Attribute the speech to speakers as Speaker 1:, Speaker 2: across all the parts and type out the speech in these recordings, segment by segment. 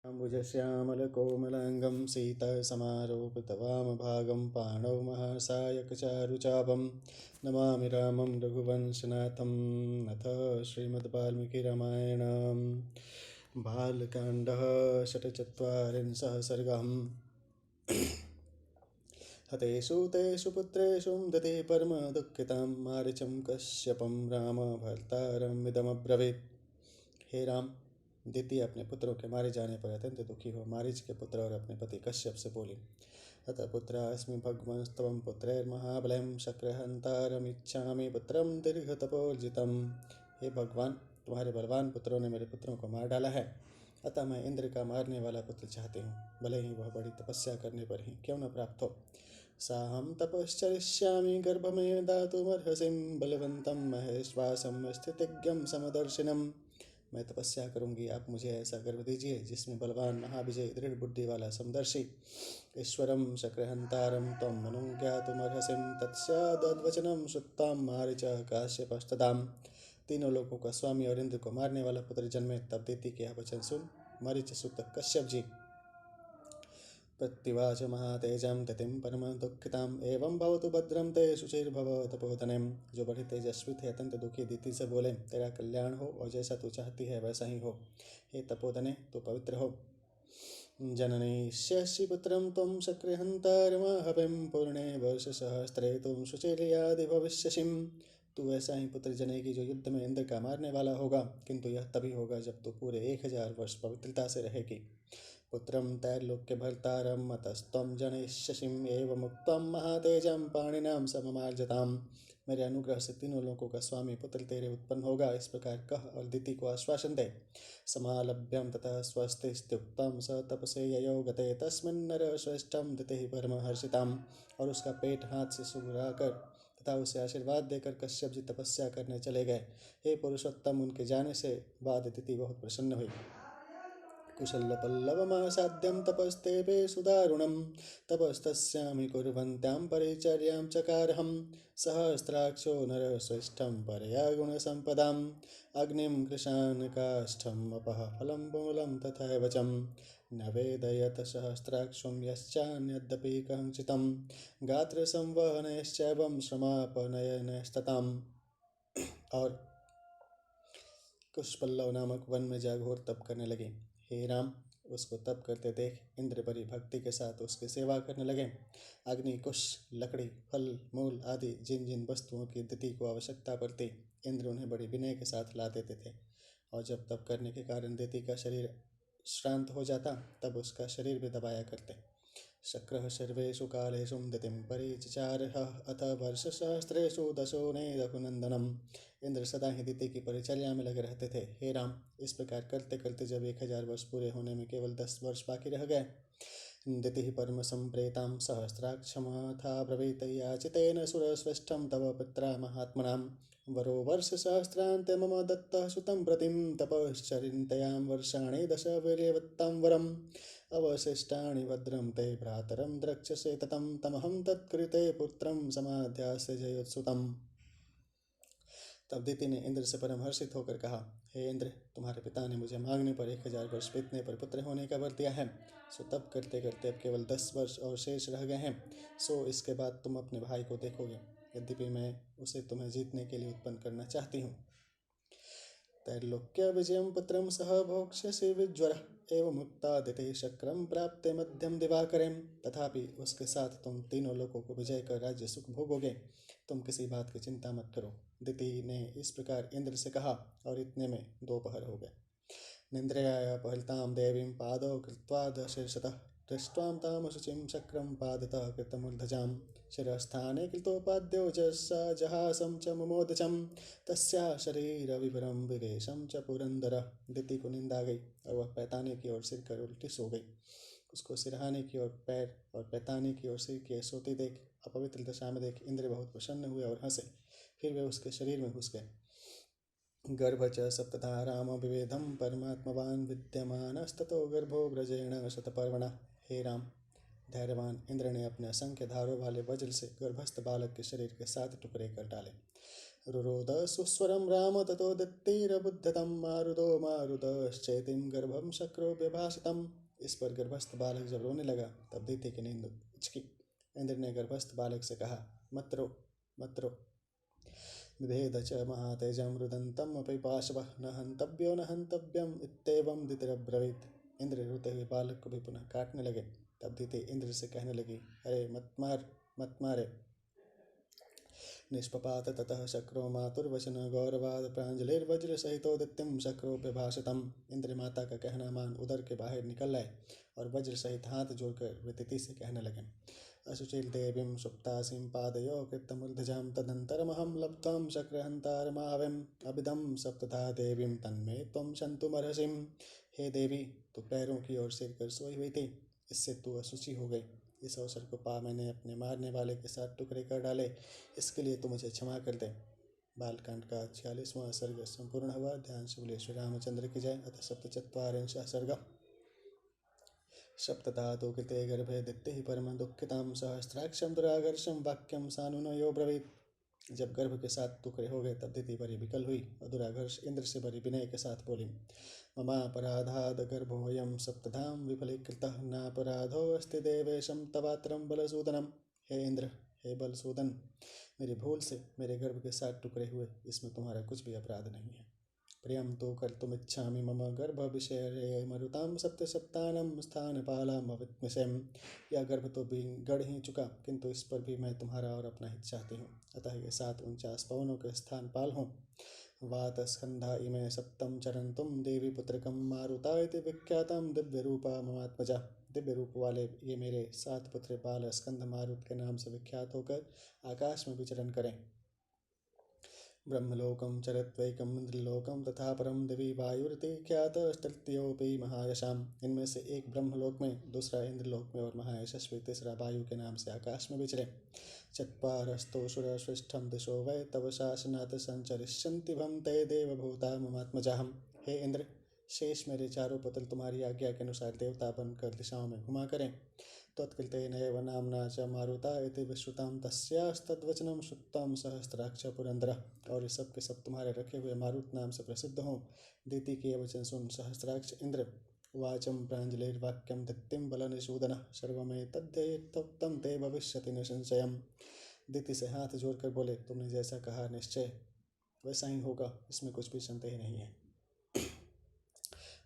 Speaker 1: अम्बुजश्यामलकोमलाङ्गं सीतासमारोपितवामभागं पाणौ महासायकचारुचापं नमामि रामं रघुवंशनाथं। अथ श्रीमद्वाल्मीकिरामायणं बालकाण्डः षट्चत्वारिंशः सर्गः। हतेषु तेषु पुत्रेषु दते परम दुःखितां मारीचं कश्यपं राम भर्तारमिदमब्रवीत्। हे राम, दिति अपने पुत्रों के मारे जाने पर अत्यंत दुखी हो मारीच के पुत्र और अपने पति कश्यप से बोली। अतः पुत्रास्मि भगवंस्तवं पुत्रैर्महाबलं शक्रहन्तारमिच्छामि पुत्रं दीर्घतपोर्जितं। हे भगवान, तुम्हारे बलवान पुत्रों ने मेरे पुत्रों को मार डाला है, अतः मैं इंद्र का मारने वाला पुत्र चाहती हूँ, भले ही वह बड़ी तपस्या करने पर ही क्यों न प्राप्त हो। साहं तपश्चरिष्यामि गर्भमेव दातुमर्हसिं बलवन्तं महेश्वासं स्थितिज्ञं समदर्शिनम्। मैं तपस्या करूंगी, आप मुझे ऐसा गर्भ दीजिए जिसमें बलवान महाविजय दृढ़ बुद्धि वाला समदर्शी ईश्वरं शक्रहंतारं त्वं मनुं ज्ञातुमर्हसिं तत्स्याद्वचनं श्रुत्वा मारीच काश्यपस्तदाम्। तीनों लोकों का स्वामी और इंद्र को मारने वाला पुत्र जन्मे तब दिति के यह वचन सुन मारीच सुत कश्यप जी प्रत्युवाच महातेजं तिथिं परम दुःखिताम् एवं भवतु भद्रं ते शुचिर्भव तपोधने। जो बड़े तेजस्वी थे अत्यंत दुखी दिति से बोले, तेरा कल्याण हो और जैसा तू चाहती है वैसा ही हो। हे तपोधने, तू पवित्र हो। जननीष्यसि पुत्रं त्वं शक्रहन्तारमहविं पूर्णे वर्षसहस्रे त्वं शुचिर्यादि भविष्यसिं। तू ऐसा ही पुत्र जनेगी जो युद्ध में इंद्र का मारने वाला होगा, किंतु यह तभी होगा जब तू पूरे 1000 वर्ष पवित्रता से रहेगी। पुत्रं त्रैलोक्यभर्तारं मतस्त्वं जनिष्यसिं एवमुक्तं महातेजं पाणिनां सममार्जताम्। मेरे अनुग्रह से तीनों लोकों का स्वामी पुत्र तेरे उत्पन्न होगा, इस प्रकार कह और दिति को आश्वासन दे। समालभ्यं ततः स्वस्तिस्त्युक्तं स तपसे ययो गते तस्मिन् नरश्रेष्ठं दितिः परमहर्षिताम्। और उसका पेट हाथ से सुगराकर तथा उसे आशीर्वाद देकर कश्यप जी तपस्या करने चले गए। हे पुरुषोत्तम, उनके जाने से बाद दिति बहुत प्रसन्न हुई। कुशलपल्लवमासाद्यं तपस्तेपे सुदारुणं तपस्तस्यामि कुर्वन्त्यां परिचर्यां चकारहं। सहस्राक्षो नरश्रेष्ठं परया गुणसम्पदाम् अग्निं कृशान् काष्ठम् अपः फलं मूलं तथैव चं न वेदयत सहस्राक्षं यश्चान्यद्यपि कंचितं गात्रसंवहनैश्चैवं श्रमापनयनैस्तताम्। और कुशपल्लव नामक वन में जा घोर तप करने लगे। हे राम, उसको तप करते देख इंद्र बड़ी भक्ति के साथ उसकी सेवा करने लगे। अग्नि, कुश, लकड़ी, फल, मूल आदि जिन जिन वस्तुओं की दिति को आवश्यकता पड़ती, इंद्र उन्हें बड़ी विनय के साथ ला देते थे। और जब तप करने के कारण दिति का शरीर श्रांत हो जाता, तब उसका शरीर भी दबाया करते। शक्रः सर्वेषु कालेषु दितिं परिचचारः अथ वर्षसहस्रेषु दशोने रघुनंदनम। इंद्र सदा ही दिति की परिचर्या में लगे रहते थे। हे राम, इस प्रकार करते करते जब 1000 वर्ष पूरे होने में केवल 10 वर्ष बाकी रह गए, दितिः परम संप्रेतां सहस्राक्षमाथा ब्रवीत याचितेन सुरश्रेष्ठं तव पित्रा महात्मनां। वरो वर्षसहस्रान्ते मम दत्तः सुतं प्रतिं तपश्चरिन्त्यां वर्षाणि दश वीर्यवत्तां वरम् अवशिष्टानि भद्रं ते भ्रातरं द्रक्ष्यसे ततं तमहं तत्कृते पुत्रं समाध्यास्य जयोत्सुतम्। तब दिति ने इंद्र से परम हर्षित होकर कहा, हे इंद्र, तुम्हारे पिता ने मुझे मांगने पर 1000 वर्ष बीतने पर पुत्र होने का वर दिया है। सो तब करते करते अब केवल 10 वर्ष और शेष रह गए हैं। सो इसके बाद तुम अपने भाई को देखोगे। यद्यपि मैं उसे तुम्हें जीतने के लिए उत्पन्न करना चाहती हूँ। त्रैलोक्य विजयं पुत्रं सह भोक्ष्यसि विज्वरः एवमुक्ता दिति शक्रं प्राप्ते मध्यम दिवाकरें। तथापि उसके साथ तुम तीनों लोकों को विजय कर राज्य सुख भोगोगे। तुम किसी बात की चिंता मत करो। दिति ने इस प्रकार इंद्र से कहा और इतने में दोपहर हो गए। निन्द्रया पहलतां देवीं पादौ कृत्वा दशीर्षतः दृष्ट्वां तां शुचिं शक्रं पादतः कृतमूर्धजां शिरस्थाने कृतोपाद्यो जहासं च मुमोदचं तस्या शरीरविभरं विवेशं च पुरंदर। दिति को नींद आ गई और वह पैताने की ओर सिर कर उल्टी सो गई। उसको सिरहाने की ओर पैर और पैताने की ओर सिर के सोते देख, अपवित्र दशा में देख इंद्र बहुत प्रसन्न हुए और हंसे। फिर वे उसके शरीर में घुस गए। गर्भ च सप्तधा राम विवेदं परमात्मवान् विद्यमानस्ततो गर्भो व्रजेण शतपर्वणः। हे राम, धैर्यवान इंद्र ने अपने असंख्य धारों वाले वज्र से गर्भस्थ बालक के शरीर के 7 टुकड़े कर डाले। रुरोद सुस्वरं राम ततो दत्तिरबुद्धतं मारुदो मारुतश्चेतिं गर्भं शक्रो व्यभाषितम्। इस पर गर्भस्थ बालक जब रोने लगा तब दीति की नींद उचकी। इंद्र ने गर्भस्थ बालक से कहा, मत रो मत रो। विभेद च महातेजं रुदन्तम् अपि पाशवः न हन्तव्यो न हन्तव्यम् इत्येवं दितिरब्रवीत्। इंद्र रोते हुए बालक को भी पुनः काटने लगे। तब दीति इंद्र से कहने लगी, अरे मत मारे। निष्पपात ततः शक्रो मातुर्वचन गौरवाद प्राञ्जलिर्वज्र सहितो दित्यं शक्रोऽप्यभाषितम्। इंद्र माता का कहना मान उदर के बाहर निकल आए और वज्र सहित हाथ जोड़कर वे तिथि से कहने लगे, अशुचिल देवीं सुप्तासीं पादयो कृतमूर्धजां तदन्तरमहं लब्ध्वां शक्रहन्तारमाविम् अभिदं सप्तधा देवीं तन्मे त्वं शन्तुमर्हसिं। हे देवी, तू पैरों की ओर सिर कर सोई हुई थी, इससे तू अशुचि हो गई। इस अवसर को पा मैंने अपने मारने वाले के साथ टुकड़े कर डाले, इसके लिए तू मुझे क्षमा कर दे। बालकांड का 46वां सर्ग संपूर्ण हुआ। ध्यान से बोले श्री रामचंद्र की जय। अतः सप्तचत्वारिंशः सर्ग। सप्तधातु कृते गर्भे दित्तिः परम दुःखितां सहस्राक्षं दुराघर्षं वाक्यं सानुनयो ब्रवीत्। जब गर्भ के साथ टुकड़े हो गए तब दिति बड़ी विकल हुई और दुराघर्ष इंद्र से बड़ी विनय के साथ बोली, ममापराधाद गर्भोऽयं सप्तधाम विफलीकृतः नापराधोऽस्ति देवेशं तवात्रं बलसूदनम्। हे इंद्र, हे बलसूदन, मेरी भूल से मेरे गर्भ के साथ टुकड़े हुए, इसमें तुम्हारा कुछ भी अपराध नहीं है। प्रियं तो कर्तुमिच्छामि मम गर्भ विषये मरुतां सप्तसप्तानं स्थानपालाम् अविद्मिषेम्। यह गर्भ तो भी गढ़ ही चुका, किंतु इस पर भी मैं तुम्हारा और अपना हित चाहती हूँ। अतः ये 749 पवनों के स्थानपाल हों। वातस्कंधा इमे सप्तं चरन्तुं देवी पुत्रकं मारुता इति विख्यातं दिव्यरूपा ममात्मजा। दिव्य रूप वाले ये मेरे 7 पुत्र बाल स्कंद मारुत के नाम से विख्यात होकर आकाश में विचरण करें। ब्रह्मलोकं चरत्वैकं इंद्रलोकं तथा परम दिवि वायुरिति ख्यातस्तृतीयोऽपि महायशाम्। इनमें से एक ब्रह्मलोक में, दूसरा इंद्रलोक में और महायशस्वी तीसरा वायु के नाम से आकाश में विचरे। चत्वारस्तोषुरश्रेष्ठं दिशो वै तव शासनात् संचरिष्यन्ति भं ते देवभूता ममात्मजाहम्। हे इंद्र, शेष मेरे चारों पुत्र तुम्हारी आज्ञा के अनुसार देवता बनकर दिशाओं में घुमा करें। त्वत्कृतेनैव नाम्ना च मारुता इति विश्रुतं तस्यास्तद्वचनं श्रुतं सहस्राक्ष पुरंदरः। और ये सब के सब तुम्हारे रखे हुए मारुत नाम से प्रसिद्ध हों। दीति के वचन सुन सहस्राक्ष इंद्र वाचं प्राञ्जलिर्वाक्यं दित्तिं बलनिषूदनः सर्वमेतद्धेतुक्तं ते भविष्यति निसंशयम्। दीति से हाथ जोड़कर बोले, तुमने जैसा कहा निश्चय वैसा ही होगा, इसमें कुछ भी संदेह नहीं है।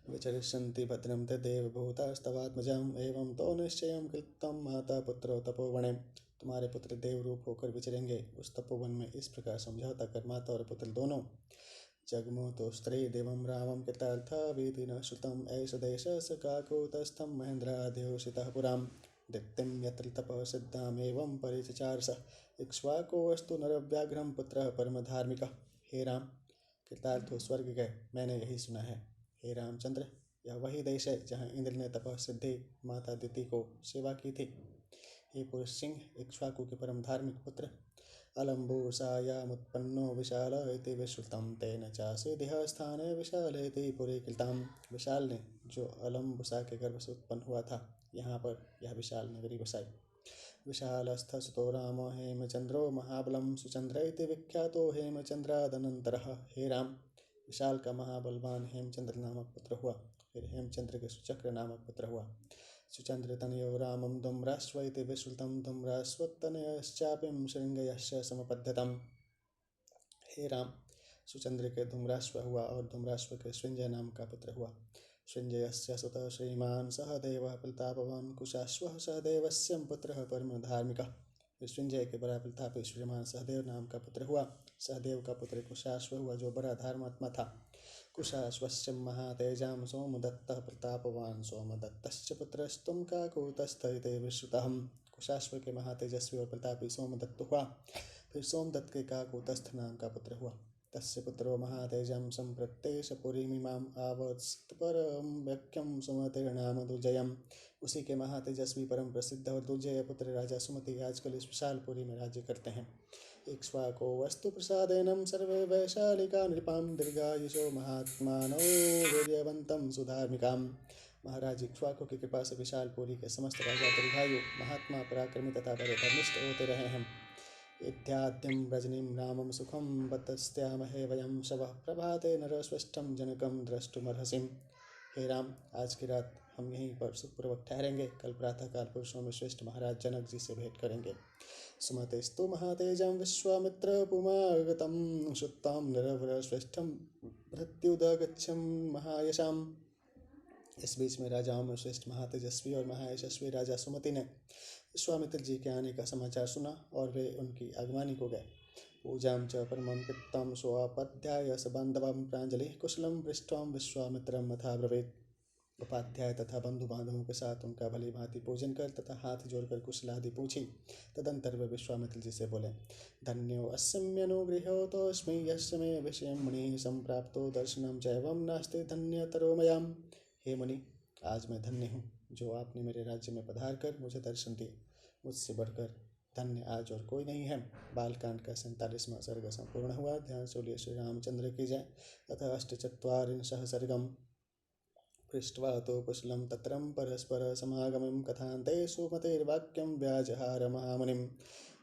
Speaker 1: विचरिष्यन्ति भद्रं ते देवभूतास्तवात्मजाम् एवं तो निश्चयं कृतं माता पुत्रो तपोवने। तुम्हारे पुत्र देव रूप होकर विचरेंगे उस तपोवन में, इस प्रकार समझौता कर माता और पुत्र दोनों जगमो तो स्त्री देवं रामं कृतार्था वीति न श्रुतम् ऐष देश स काकुतस्थं महेन्द्राद्योषितः पुराम् दित्तिं यत्र तपः सिद्धामेवं परिचचारस इक्ष्वाकोऽस्तु नरव्याघ्रं पुत्रः परमधार्मिकः। हे राम, कृतार्थ हो स्वर्ग गए, मैंने यही सुना है। हे रामचंद्र, यह वही देश है जहाँ इंद्र ने तपः सिद्धि माता दिति को सेवा की थी। हे पुरुष सिंह, इक्ष्वाकु के परम धार्मिक पुत्र, अलम्बूसायामुत्पन्नो विशाल इति विश्रुतं तेन चासीदिह स्थाने विशाल इति पुरी कृताम्। विशाल ने जो अलम्बुसा के गर्भ से उत्पन्न हुआ था, यहाँ पर यह विशाल नगरी बसाई। विशालस्थ सुतो रामो हेमचंद्रो महाबलं सुचंद्र इति विख्यातो हेमचंद्रादनंतरः। हे राम, विशाल का महाबलवान हेमचंद्र नामक पुत्र हुआ, फिर हेमचंद्र के सुचक्र नामक पुत्र हुआ। सुचंद्र तनयो रामं धूम्राश्व इति विश्रुतं धूम्राश्वतनयश्चापिं शृंगयश्च समपद्यतम्। हे राम, सुचंद्र के धूम्राश्व हुआ और धूम्राश्व के श्रृंजय नाम का पुत्र हुआ। श्रृंजयस्य सुतः श्रीमान सहदेवः प्रतापवान् कुशाश्वः सहदेवस्य पुत्रः परम धार्मिकः। श्रृंजय के बड़ा प्रतापी श्रीमान सहदेव नाम का पुत्र हुआ। सहदेव का पुत्र कुशाश्व हुआ जो बड़ा धर्मात्मा था। कुशाश्वस्य महातेजां सोमदत्तः प्रतापवान् सोमदत्तस्य पुत्रस्तुं काकुतस्थ इति विश्रुतः। कुशाश्व के महातेजस्वी और प्रतापी सोमदत्त हुआ, फिर सोमदत्त के काकुतस्थ नाम का पुत्र हुआ। तस्य पुत्रो महातेजं संप्रत्येष पुरीमिमाम् आवत्सत्परं व्यक्यं सुमतिर्नाम दुर्जयम्। उसी के महातेजस्वी परम प्रसिद्ध और दुर्जय पुत्र राजा सुमति आजकल इस विशालपुरी में राज्य करते हैं। इक्ष्वाको वस्तु प्रसादेन सर्वे वैशालिका नृपां दीर्घायुषो महात्मानो वीर्यवन्तं सुधार्मिकाम्। महाराज इक्ष्वाको की कृपा से विशालपुरी के समस्त राजा दीर्घायु महात्मा पराक्रमी तथा बड़े धर्मिष्ठ होते रहे हैं। इत्याद्यं रजनीं रामं सुखं बतस्त्यामहे वयं शवः प्रभाते नरस्वष्टं जनकं द्रष्टुमर्हसिं। हे राम, आज की रात हम यहीं पर सुखपूर्वक ठहरेंगे। कल प्रातःकाल पुरुषों में श्रेष्ठ महाराज जनक जी से भेंट करेंगे। सुमतेस्तु महातेजं विश्वामित्र पुमागतं शुत्तां नरवर श्रेष्ठं मृत्युदगच्छं महायशाम। इस बीच में राजाओं में श्रेष्ठ महातेजस्वी और महायशस्वी राजा सुमति ने विश्वामित्र जी के आने का समाचार सुना और वे उनकी आगमनी को गए। पूजां च परमं कृत्तं स्वोपाध्याय स बान्धवं प्राञ्जलिः कुशलं पृष्ट्वा विश्वामित्रं यथा ब्रवीत्। उपाध्याय तथा बंधु बांधवों के साथ उनका भली भांति पूजन कर तथा हाथ जोड़कर कुशलादि पूछी। तदंतर वे विश्वामित्र जी से बोले, धन्यो अस्म्यनुगृह्योऽतोऽस्मि यस्य मे विषयं मुनिः संप्राप्तो दर्शनं चैवं नास्ति धन्यतरो मयाम्। हे मुनि, आज मैं धन्य हूँ जो आपने मेरे राज्य में पधार कर मुझे दर्शन दिए। मुझसे बढ़कर धन्य आज और कोई नहीं है। बालकांड का 47वां सर्ग संपूर्ण हुआ। ध्यान सूर्य श्री रामचंद्र की जय। तथा 84 सर्गम पृष्ट्वा तो कुशलं तत्रं परस्पर समागमं कथान्ते सुमतेर्वाक्यं व्याजहार महामुनिम।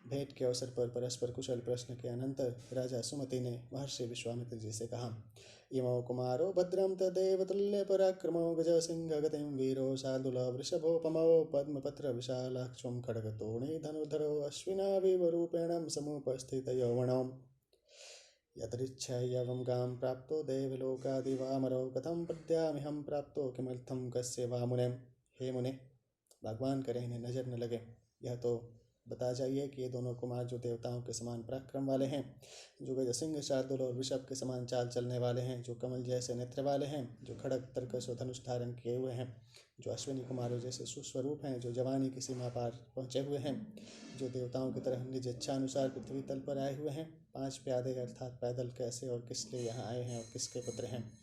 Speaker 1: भेंट के अवसर पर परस्पर कुशल प्रश्न के अनंतर राजा सुमति ने महर्षि विश्वामित्र जी से कहा, इमो कुमारो भद्रं तदेव तुल्य पराक्रमो गज सिंह गतिं वीरो शार्दूल वृषभोपमो पद्मपत्र विशालाक्षं खड्गतोणी धनुर्धरो अश्विनाविव रूपेण समुपस्थित यौवनौ। यदृच्छयवं गां प्राप्तो देवलोकादिवामरो कथं पद्यामिहं प्राप्तो किमर्थं कस्य वा मुने। हे मुने, भगवान करे इन्हें नजर न लगे। यह तो बता जाइए कि ये दोनों कुमार जो देवताओं के समान पराक्रम वाले हैं, जो गजसिंह शार्दूल और वृषभ के समान चाल चलने वाले हैं, जो कमल जैसे नेत्र वाले हैं, जो खड़ग तरकस और धनुष धारण किए हुए हैं, जो अश्विनी कुमारों जैसे सुस्वरूप हैं, जो जवानी की सीमा पार पहुँचे हुए हैं, जो देवताओं की तरह निज इच्छानुसार पृथ्वी तल पर आए हुए हैं, 5 प्यादे अर्थात पैदल कैसे और किस लिए यहाँ आए हैं और किसके पुत्र हैं।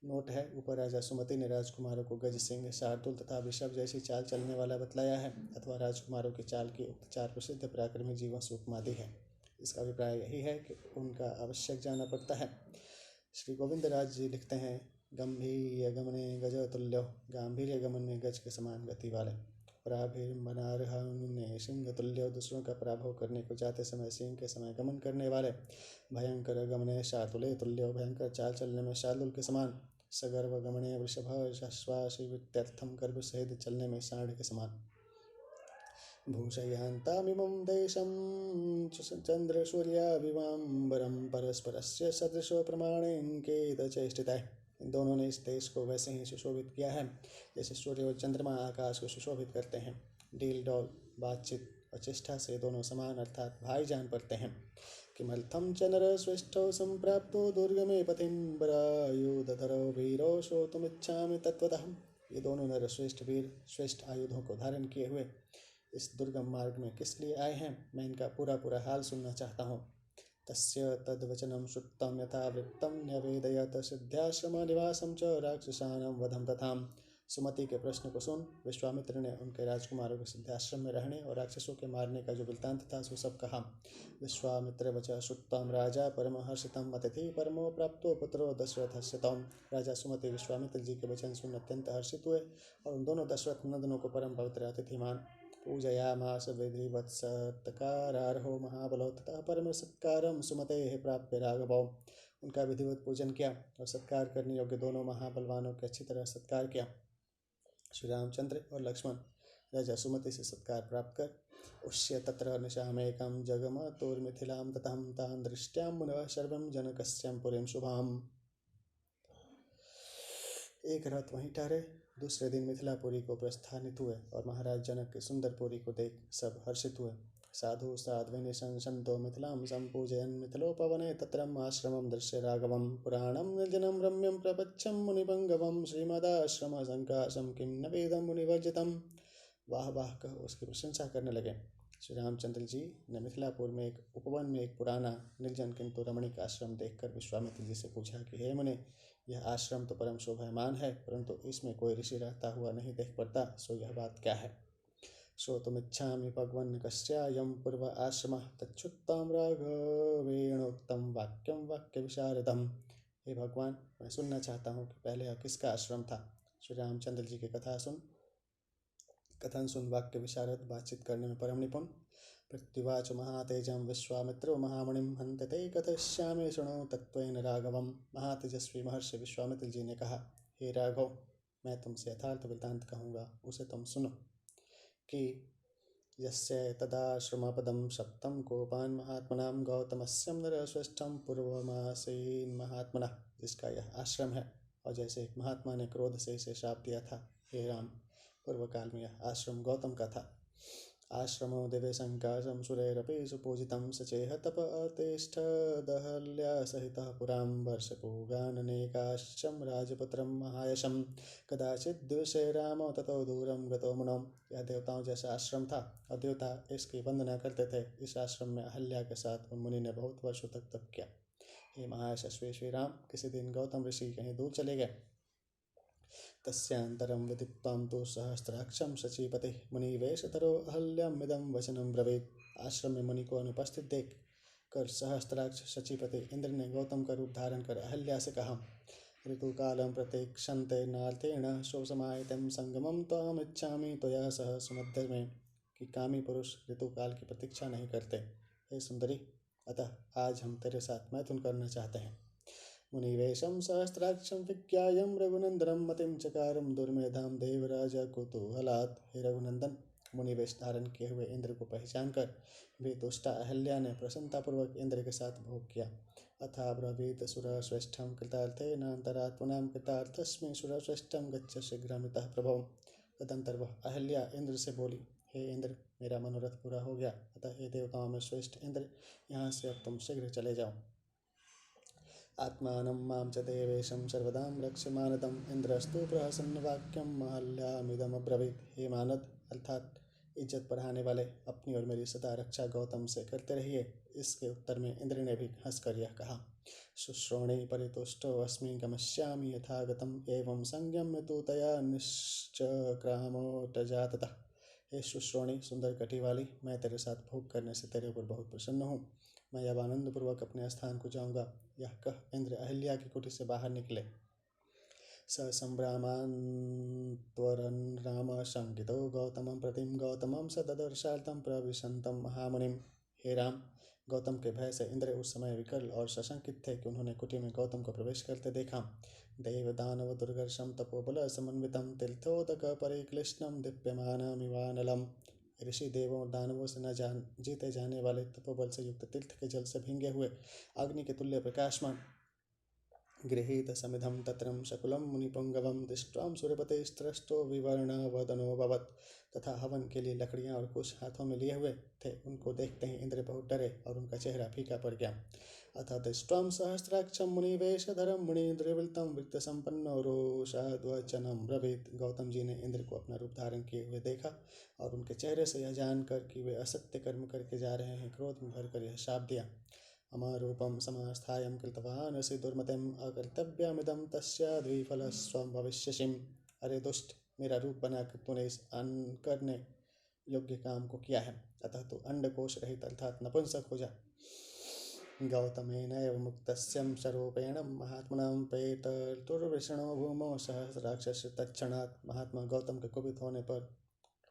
Speaker 1: नोट है, ऊपर राजा सुमति ने राजकुमारों को गज सिंह शार्दूल तथा वृषभ जैसी चाल चलने वाला बतलाया है अथवा राजकुमारों की चाल की उक्त 4 प्रसिद्ध पराक्रमी जीवों से उपमा दी है। इसका अभिप्राय यही है कि उनका आवश्यक जाना पड़ता है। श्री गोविंद राज जी लिखते हैं, गंभीर्य गमने गज तुल्यो, गांधीर्य गमन में गज के समान गति वाले। पराभिर्मनार्हने सिंह तुल्यो, दूसरों का पराभव करने को जाते समय सिंह के समय गमन करने वाले। भयंकर गमने शार्दूले तुल्यो, भयंकर चाल चलने में शार्दूल के समान। सगर्व गमने वृषभ श्वासित्यर्थम, गर्भ सहित चलने में सांड के समान। भूषयांतामिमं देशं चंद्रसूर्याभिवाम्बरं परस्परस्य सदृशो प्रमाणेन केतचेष्टितः। इन दोनों ने इस देश को वैसे ही सुशोभित किया है जैसे सूर्य और चंद्रमा आकाश को सुशोभित करते हैं। डील डॉल बातचीत और चेष्टा से दोनों समान अर्थात भाई जान पड़ते हैं। किमर्थं च नरश्रेष्ठो संप्राप्तो दुर्गमे पथिं वरायुधधरो वीरो श्रोतुमिच्छामि तत्त्वतः। ये दोनों नरश्रेष्ठ वीर श्रेष्ठ आयुधों को धारण किए हुए इस दुर्गम मार्ग में किस लिए आए हैं, मैं इनका पूरा हाल सुनना चाहता हूँ। तस्य तद्वचनं श्रुतं यथा वृत्तं न्यवेदयत सिद्ध्याश्रमनिवासं च राक्षसानां वधं तथा। सुमति के प्रश्न को सुन विश्वामित्र ने उनके राजकुमारों के सिद्धाश्रम में रहने और राक्षसों के मारने का जो वृत्तांत था सो सब कहा। विश्वामित्र वच श्रुतं राजा परमहर्षितं अतिथि परमो प्राप्तो पुत्रो दशरथस्य तम्। राजा सुमति विश्वामित्र जी के वचन सुन अत्यंत हर्षित हुए और उन दोनों दशरथ नंदनों को परम पवित्र अतिथि मान पूजयामास विधिवत्सत्कारार्हो महाबलो तथा परम सत्कारं सुमतेः प्राप्य राघवौ। उनका विधिवत पूजन किया और सत्कार करने योग्य दोनों महाबलवानों के अच्छी तरह सत्कार किया। श्री रामचंद्र और लक्ष्मण राजा सुमति से सत्कार प्राप्त कर उष्य तत्र निशामेकं जगमतुर्मिथिलां ततहं तां दृष्ट्यां मुनयः सर्वं जनकस्यां पुरीं शुभाम्। एक रात वहीं ठहरे। दूसरे दिन मिथिलापुरी को प्रस्थानित हुए और महाराज जनक के सुंदरपुरी को देख सब हर्षित हुए। साधु साध्विनि संसन्तो मिथिलां सम्पूजयन् मिथिलोपवने तत्रम् आश्रमं दृश्य राघवं पुराणं निर्जनं रम्यं प्रपच्छं मुनिपंगवं श्रीमदाश्रम संकाशं किं न वेदं मुनिवर्जितम्। वाह वाह कह उसकी प्रशंसा करने लगे। श्री रामचंद्र जी ने मिथिलापुर में एक उपवन में एक पुराना निर्जन किंतु रमणीक आश्रम देखकर विश्वामित्र जी से पूछा कि हे मुने, यह आश्रम तो परम शोभायमान है परंतु इसमें कोई ऋषि रहता हुआ नहीं देख पड़ता, सो यह बात क्या है। श्रोतुमिच्छामि भगवन् कस्यायं पूर्व आश्रमः तच्छ्रुत्तां राघवेणोक्तं वाक्यं वाक्य विशारदम्। हे भगवान, मैं सुनना चाहता हूँ कि पहले यह किसका आश्रम था। श्री रामचंद्र जी की कथन सुन वाक्य विशारद बातचीत करने में परम निपुण पृथ्वीवाच महातेजं विश्वामित्रो महामणिं हन्त ते कथयिष्यामि शृणु तत्त्वेन राघवम्। महातेजस्वी महर्षि विश्वामित्र जी ने कहा, हे राघव, मैं तुमसे यथार्थ वृत्तांत कहूँगा, उसे तुम सुनो। कि यस्य तदाश्रमपदं सप्तं कोपान् महात्मनां गौतमस्यं नरश्रेष्ठं पूर्वमासीन् महात्मनः, जिसका यह आश्रम है और जैसे एक महात्मा ने क्रोध से इसे शाप दिया था। हे राम, पूर्व काल में यह आश्रम गौतम का था। आश्रमो दिव्य संकाशं सुरैरपि सुपूजितं सचेह तप अतिष्ठदहल्या सहितः पुरां वर्षपूगाननेकाश्चं राजपुत्रं महायशं कदाचित् दिवसे रामो ततो दूरं गतो मुनौ। यह देवताओं जैसा आश्रम था और देवता इसकी वंदना करते थे। इस आश्रम में अहल्या के साथ उन मुनि ने बहुत वर्षों तक तप किया। हे महायशस्वी श्री राम, किसी दिन गौतम ऋषि कहीं दूर चले गए। तस्यान्तरं विदित्वां तु सहस्राक्षं शचीपतिः मुनिवेशतरो अहल्यामिदं वचनं ब्रवीत्। आश्रम में मुनि को अनुपस्थित देख कर सहस्त्राक्ष शचीपति इंद्र ने गौतम का रूप धारण कर अहल्या से कहा, ऋतुकालं प्रतीक्षन्ते नार्थेण शोषमायतं संगमं त्वामिच्छामि त्वया सह सुमध्य में। कि कामी पुरुष ऋतुकाल की प्रतीक्षा नहीं करते। हे सुंदरी, अतः आज हम तेरे साथ मैथुन करना चाहते हैं। मुनिवेशं सहस्राक्षं विज्ञायं रघुनंदनं मतिं चकारं दुर्मेधां देवराज कुतूहलात्। हे रघुनंदन, मुनिवेश धारण किए हुए इंद्र को पहचान कर भी दुष्टा अहल्या ने प्रसन्नतापूर्वक इंद्र के साथ भोग किया। अथा ब्रवीत सुरश्रेष्ठं कृतार्थेनान्तरात्मनां कृतार्थस्मि सुरश्रेष्ठं गच्छ शीघ्रमितः प्रभो। तदंतर वह अहल्या इंद्र से बोली, हे इंद्र, मेरा मनोरथ पूरा हो गया, अतः हे देवताओं में श्रेष्ठ इंद्र, यहाँ से अब तुम शीघ्र चले जाओ। आत्मानं मां च देवेशं सर्वदा रक्ष मानदम्। इंद्रस्तु प्रहसन्नवाक्यं अहल्यामिदमब्रवीत्। हे मानद अर्थात इज्जत बढ़ाने वाले, अपनी और मेरी सदा रक्षा गौतम से करते रहिए। इसके उत्तर में इंद्र ने भी हंसकर यह कहा, शुश्रोणे परितुष्टो अस्मि गमिष्यामि यथागतम् एवं संयम्य तु तया निश्चक्रामोटजाततः। हे शुश्रोणी सुंदर कटी वाली, मैं तेरे साथ भोग करने से तेरे ऊपर बहुत प्रसन्न हूँ। मैं अब आनंदपूर्वक अपने स्थान को जाऊँगा। यह कह इंद्र अहल्या की कुटी से बाहर निकले। स संभ्रामान्त्वरन् राम शंकितो गौतमं प्रतिम गौतमं स ददर्शार्थं प्रविशन्तं महामुनिम्। हे राम, गौतम के भय से इंद्र उस समय विकल और सशंकित थे कि उन्होंने कुटी में गौतम को प्रवेश करते देखा। देव दानव दुर्घर्षं तपोबल समन्वितं तीर्थोदक परिक्लिष्टं दीप्यमानमिवानलम्। ऋषि देवों और दानवों से न जीते जाने वाले तपोबल से युक्त तीर्थ के जल से भींगे हुए अग्नि के तुल्य प्रकाशमान गृहीत समिधं तत्रं शकुलं मुनिपुंगवं दृष्ट्वा सूर्यपतिस्त्रष्टो विवर्णवदनोऽभवत्। तथा हवन के लिए लकड़ियां और कुश हाथों में लिए हुए थे। उनको देखते ही इंद्र बहुत डरे और उनका चेहरा फीका पड़ गया। अथ दृष्ट्वा सहस्राक्षं मुनिवेशधरं मुनिद्रिवृत्तं वृत्तसंपन्नो रोषाद्वचनं ब्रवीत्। गौतम जी ने इंद्र को अपना रूप धारण किए हुए देखा और उनके चेहरे से यह जानकर कि वे असत्य कर्म करके जा रहे हैं, क्रोध में भरकर यह शाप दिया। अमारूपं समास्थायं कृतवान् असि दुर्मतिम् अकर्तव्यमिदं तस्य द्विफलस्वं भविष्यसिम्। अरे दुष्ट, मेरा रूप बनाकर तूने इस करने योग्य काम को किया है, अतः तू अंडकोश रहित अर्थात नपुंसक हो जा। गौतमेनैव मुक्तस्यं स्वरूपेण महात्मनां पेतुर्वृषणो भूमौ सहस्राक्षस्य तत्क्षणात्। महात्मा गौतम के कुपित होने पर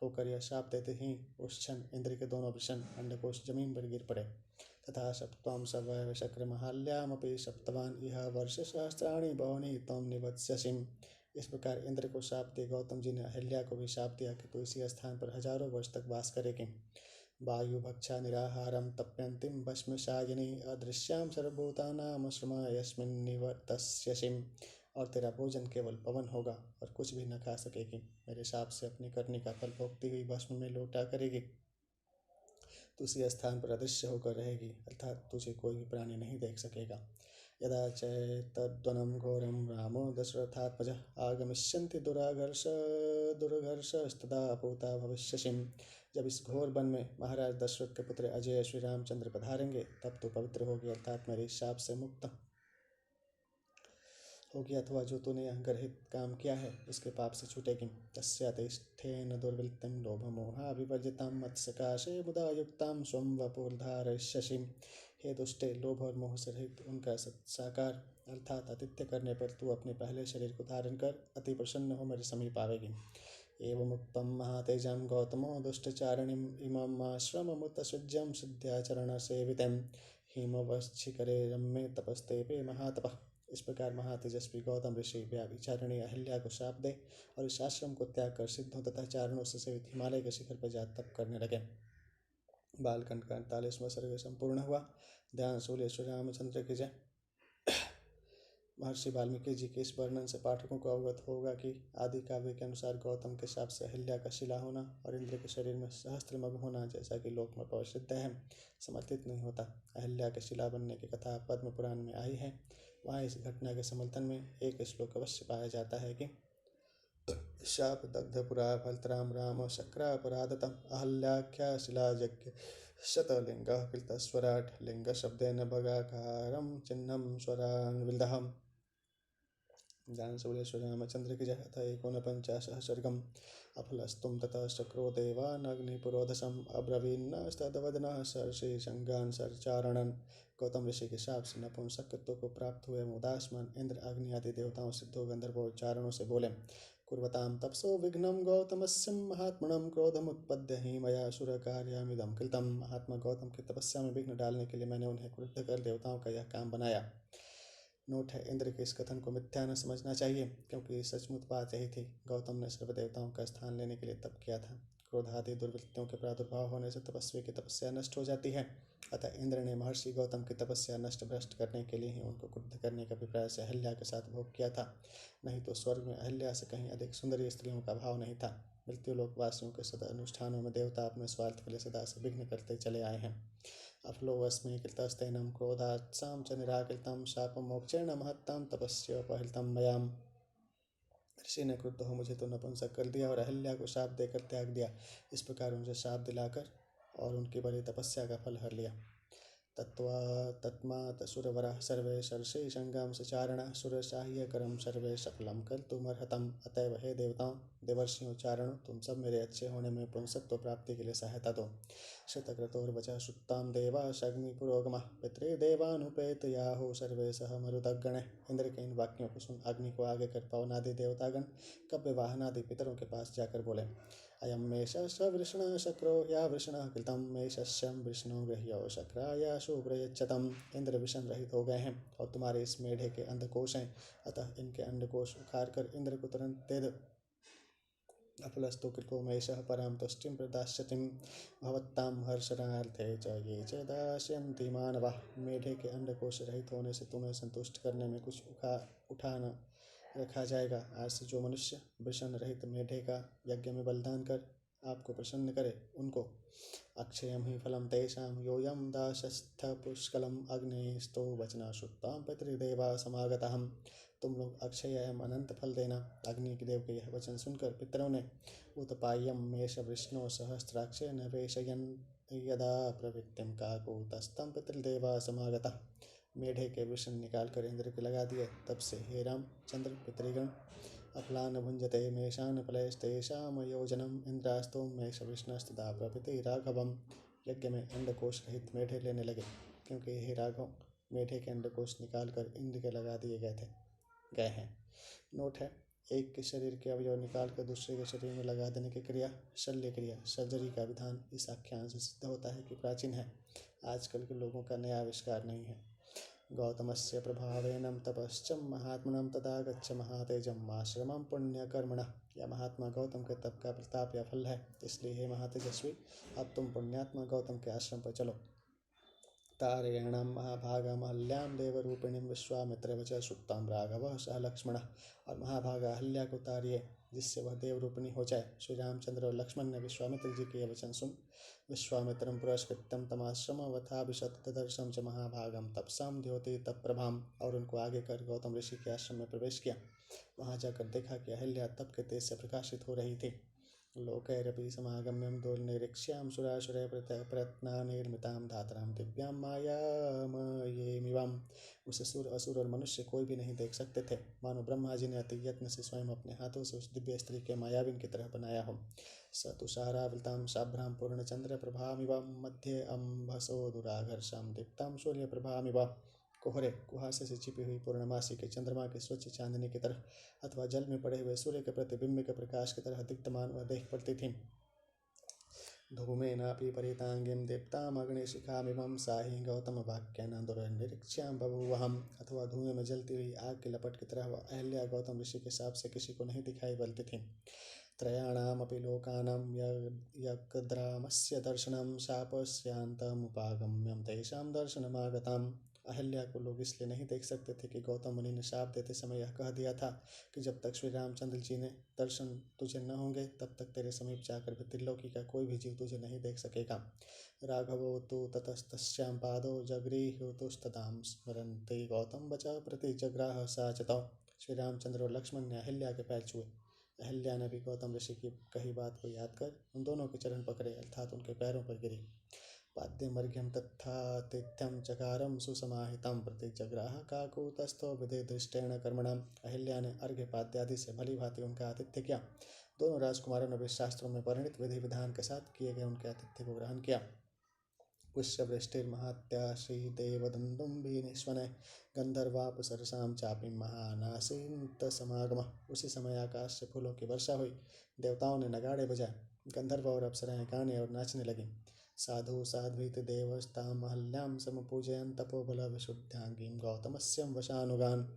Speaker 1: होकर यह शाप देते ही उस क्षण इंद्र के दोनों वृषण अंडकोश जमीन पर गिर पड़े। तथा सप्त्वां सवैव शक्रमहाल्यामपि सप्तवान् इह वर्षसहस्राणि बहूनि त्वं निवत्स्यसिम्। इस प्रकार इंद्र को शाप दे गौतम जी ने अहल्या को भी शाप दिया कि तू इसी स्थान पर हजारों वर्ष तक वास करेगी। वायु भक्षा निराहारं तप्यन्तीं भस्मशायिनी अदृश्यां सर्वभूतानां श्रम यस्मिन् निवर्तस्यसिम्। और तेरा भोजन केवल पवन होगा और कुछ भी न खा सकेगी। मेरे शाप से अपनी करनी का फल भोगती हुई भस्म में लौटा करेगी। तू उसी स्थान पर अदृश्य होकर रहेगी, अर्थात तुझे कोई भी प्राणी नहीं देख सकेगा। यदा चैतद्वनं घोरं रामो दशरथात्मजः आगमिष्यन्ति दुर्घर्षस्तदा पूता भविष्यसिम्। जब इस घोर वन में महाराज दशरथ के पुत्र अजय श्री रामचंद्र पधारेंगे, तब तू पवित्र होगी, अर्थात मेरे शाप से मुक्त होगी, अथवा जो तूने यह गर्हित काम किया है उसके पाप से छूटेगी। तस्यातिष्ठेन दुर्वृत्तिं लोभमोहाभिवर्जितां मत्सकाशे मुदा युक्तां स्वं वपुर्धारयिष्यसिम्। हे दुष्टे, लोभ और मोह से रहित उनका साकार अर्थात आतिथ्य करने पर तू अपने पहले शरीर को धारण कर अति प्रसन्न हो मेरे समीप आवेगी। एवमुक्तं महातेजं गौतमो दुष्टचारिणीम् इममाश्रममुत्सृज्यं सिद्ध्याचरणसेवितं हिमवच्छिखरे रम्ये तपस्तेपे महातपः। इस प्रकार महातेजस्वी गौतम ऋषि व्यभिचारिणी अहिल्या को शाप दे और इस आश्रम को त्याग कर सिद्धों तथा चारणों से सहित हिमालय के शिखर पर जा तप करने लगे। बालखंड का 48वां सर्ग संपूर्ण हुआ। ध्यान सूर्य श्री रामचंद्र की जय। महर्षि वाल्मीकि जी के इस वर्णन से पाठकों को अवगत होगा कि आदि काव्य के अनुसार गौतम के शाप से अहिल्या का शिला होना और इंद्र के शरीर में सहस्त्रमग होना, जैसा कि लोक में प्रसिद्ध है, समर्थित नहीं होता। अहिल्या के शिला बनने की कथा पद्म पुराण में आई है। वहाँ इस घटना के समर्थन में एक श्लोक अवश्य पाया जाता है कि शाप दग्धपुरा फलतराम राम शक्रापराधतम अहल्याख्या शिलायज्ञ शतलिंगः कृतस्वराट लिंग शब्देन भगाकारं चिह्नं स्वरान्विदहम्। ज्ञान सूर्येश्वर रामचंद्र की जय। अथ एकोनपञ्चाशः सर्गम्। अफलस्तुं ततः शक्रो देवानग्निपुरोधसम् अब्रवीन्नस्तद्वदनः सर्षि संज्ञान सरचारणन्। गौतम ऋषि के शाप से नपुंसकत्व को प्राप्त हुए उदासमान इंद्र अग्नि आदि देवताओं सिद्धों गंधर्वों चारणों से बोले, कुर्वतां तपसो विघ्नं गौतमस्य महात्मनं क्रोधमुत्पद्य हि मया असुरकार्यमिदं कृतं। महात्मा गौतम की तपस्या में विघ्न डालने के लिए मैंने उन्हें क्रुद्ध कर देवताओं का यह काम बनाया। नोट है, इंद्र के इस कथन को मिथ्या न समझना चाहिए, क्योंकि सचमुच बात यही थी। गौतम ने सर्व देवताओं का स्थान लेने के लिए तप किया था। क्रोध आदि दुर्वृत्तियों के प्रादुर्भाव होने से तपस्वी की तपस्या नष्ट हो जाती है। अतः इंद्र ने महर्षि गौतम की तपस्या नष्ट भ्रष्ट करने के लिए ही उनको क्रुद्ध करने का अभिप्राय से अहिल्या के साथ भोग किया था। नहीं तो स्वर्ग में अहिल्या से कहीं अधिक सुंदरी स्त्रियों का भाव नहीं था। मृत्युलोकवासियों के सदा अनुष्ठानों में देवता अपने स्वार्थ के लिए सदा से विघ्न करते चले आए हैं। अफलोऽस्मि कृतस्तैनं क्रोधात्सां च निराकृतं शापमोक्षेण महत्तां तपस्योपहृतं मयाम्। ऋषि ने क्रुद्ध हो मुझे तो नपुंसक कर दिया और अहिल्या को शाप देकर त्याग दिया। इस प्रकार उनसे शाप दिलाकर और उनकी बड़ी तपस्या का फल हर लिया। तत्मात् सुरवरः सर्वे सर्षि संगम सचारणः सुरसाह्यकरं सर्वे सफलम कर्तुमर्हतम्। अतएव हे देवताओं, देवर्षियों, चारणों, तुम सब मेरे अच्छे होने में पुंसत्व प्राप्ति के लिए सहायता दो। शतक्रतोर्वचः सुत्तां देवाशग्नि पुरोगमः पितृदेवानुपेतयाहो सर्वे सह मरुदगणः। इंद्र के इन वाक्यों को सुन अग्नि को आगे कर पवनादि देवतागण कव्यवाहनादि पितरों के पास जाकर बोले, अयं मेष स वृषण शक्रो या वृषण कृतं मेषस्यं विष्णु गृह्यो शक्राया शुभ्रयच्छतम्। इंद्र विषण रहित हो गए हैं और तुम्हारे इस मेढे के अंधकोश हैं, अतः इनके अंडकोश उखाड़ कर इंद्र को तुरंत दे दो। अफलस्तु कृपो मेषः परां तुष्टिं प्रदास्यतिं भवत्तां हर्षणार्थे च ये च दास्यन्ति मानवाः। मेढे के अंडकोश रहित होने से तुम्हें संतुष्ट करने में कुछ उठा न रखा जाएगा। आज से जो मनुष्य वृषण रहित मेढे का यज्ञ में बलिदान कर आपको प्रसन्न करे, उनको अक्षयं हि फलं तेषां योऽयं दाशस्थ पुष्कलम् अग्नेस्तो वचना श्रुत्वां पितृदेवा समागतः। तुम लोग अक्षय एवं अनंत फल देना। अग्नि के देव के यह वचन सुनकर पितरों ने उत्पाय्यं मेष विष्णु सहस्राक्षेण वेशयन् यदा प्रवृत्तिं काकूतस्तं पितृदेवा समागतः। मेढे के वृषण निकाल कर इंद्र के लगा दिए। तब से हे रामचंद्र, पितृगण अफलान भुंजते मेषान फलैस्तेषां योजनम् इंद्रास्तु मेष विष्णस्तदा प्रभृति राघवम्। यज्ञ में अंडकोश रहित मेढे लेने लगे, क्योंकि हे राघव, मेढे के अंडकोश निकाल कर इंद्र के लगा दिए गए हैं। नोट है, एक के शरीर के अवयव निकाल कर दूसरे के शरीर में लगा देने की क्रिया शल्य क्रिया सर्जरी का विधान इस आख्यान से सिद्ध होता है कि प्राचीन है, आजकल के लोगों का नया आविष्कार नहीं है। गौतमस्य प्रभावेन तपश्च महात्मनं तदा गच्छ महातेजम् आश्रमं पुण्यकर्मणः। यह महात्मा गौतम के तप का प्रताप या फल है। इसलिए हे महातेजस्वी, अब तुम पुण्यात्मा गौतम के आश्रम पर चलो। तारेणां महाभागामहल्यां देवरूपिणीं विश्वामित्रवच सुत्तां राघवः सह लक्ष्मणः। और महाभागा अहल्या को तारिये, जिससे वह देवरूपिणी हो जाए। श्री रामचंद्र और लक्ष्मण ने विश्वामित्र जी के यह वचन सुन विश्वामित्रं पुरस्कृत्यं तमाश्रमवथाभिशत तदर्शं च महाभागं तपसां द्योति तत्प्रभाम। और उनको आगे कर गौतम ऋषि के आश्रम में प्रवेश किया। वहां जाकर देखा कि अहिल्या तप के तेज से प्रकाशित हो रही थी। लोकैरपि समागम्यं दुर्निरीक्ष्यां सुरासुरैः प्रयत्नानिर्मितां धातरां दिव्यां मायामयीमिवाम्। उसे सुर, असुर और मनुष्य कोई भी नहीं देख सकते थे, मानो ब्रह्मा जी ने अति यत्न से स्वयं अपने हाथों से उस दिव्य स्त्री के मायाविन की तरह बनाया हो। स तुषारावृतां शाभ्रां पूर्णचंद्र प्रभामिवां मध्ये अम्भसो दुराघर्षां दीप्तां सूर्य प्रभामिवा। कोहरे कुहासे से छिपी हुई पूर्णमासी के चंद्रमा के स्वच्छ चांदनी की तरह अथवा जल में पड़े हुए सूर्य के प्रतिबिंब के प्रकाश की तरह दीप्तमान व देख पड़ती थी। धूमेनापि परितांगिं दीप्तामग्निशिखामिमं साहि गौतमवाक्येन दुर्निरीक्ष्यां बभूवहम्। अथवा धुएं में जलती हुई आग की लपट की तरह वह अहल्या गौतम ऋषि के हिसाब से किसी को नहीं दिखाई पड़ती थी। त्रयाणामपि लोकानां यद्रामस्य दर्शनं शापस्यान्तमुपागम्यं तेषां दर्शनमागताम्। अहल्या को लोग इसलिए नहीं देख सकते थे कि गौतम मुनि ने शाप देते समय यह कह दिया था कि जब तक श्री रामचंद्र जी ने दर्शन तुझे न होंगे तब तक तेरे समीप जाकर भी त्रिलोकी का कोई भी जीव तुझे नहीं देख सकेगा। राघवो तु ततस्तस्यां पादौ जगृह्युस्तदां स्मरन्ते गौतम बचा प्रति जग्राह साचतौ। श्री रामचंद्र और लक्ष्मण ने अहल्या के पैर छुए। अहल्या ने भी गौतम ऋषि की कही बात को याद कर उन दोनों के चरण पकड़े अर्थात उनके पैरों पर गिरी। पाद्यमर्घ्यं तत्थातिथ्यं चकारं सुसमाहितं प्रतिजग्राह काकुतस्थो विधिदृष्टेन कर्मणाम्। अहिल्या ने अर्घ्य पाद्यादि से भली भांति उनका आतिथ्य किया। दोनों राजकुमारों ने भी शास्त्रों में परिणित विधि विधान के साथ किए गए उनके आतिथ्य को ग्रहण किया। पुष्यवृष्टिर्महात्या श्रीदेवदन्दुम्बिनिस्वने गंधर्वापसरसां चापि महानासीन्तसमागमः। उसी समय आकाश से फूलों की वर्षा हुई, देवताओं ने नगाड़े बजाए, गंधर्व और अप्सराएं गाने और नाचने लगीं। साधु साध्वीति देवस्तामहल्यां समपूजयन् तपोबलविशुद्ध्याङ्गीं गौतमस्यं वशानुगान्।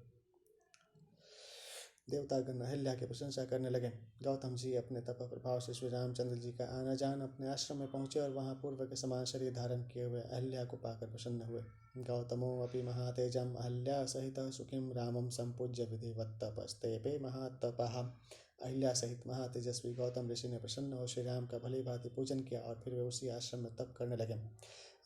Speaker 1: देवतागण अहल्या की प्रशंसा करने लगे। गौतम जी अपने तप प्रभाव से श्री रामचंद्र जी का आना जान अपने आश्रम में पहुँचे और वहाँ पूर्व के समान शरीर धारण किए हुए अहल्या को पाकर प्रसन्न हुए। गौतमो अपि महातेजम अहल्या सहित सुखिं रामम संपूज्य विधिवत् तपस्तेपे महातपः। अहिल्या सहित महातेजस्वी गौतम ऋषि ने प्रसन्न हो श्री राम का भली भांति पूजन किया और फिर वे उसी आश्रम में तप करने लगे।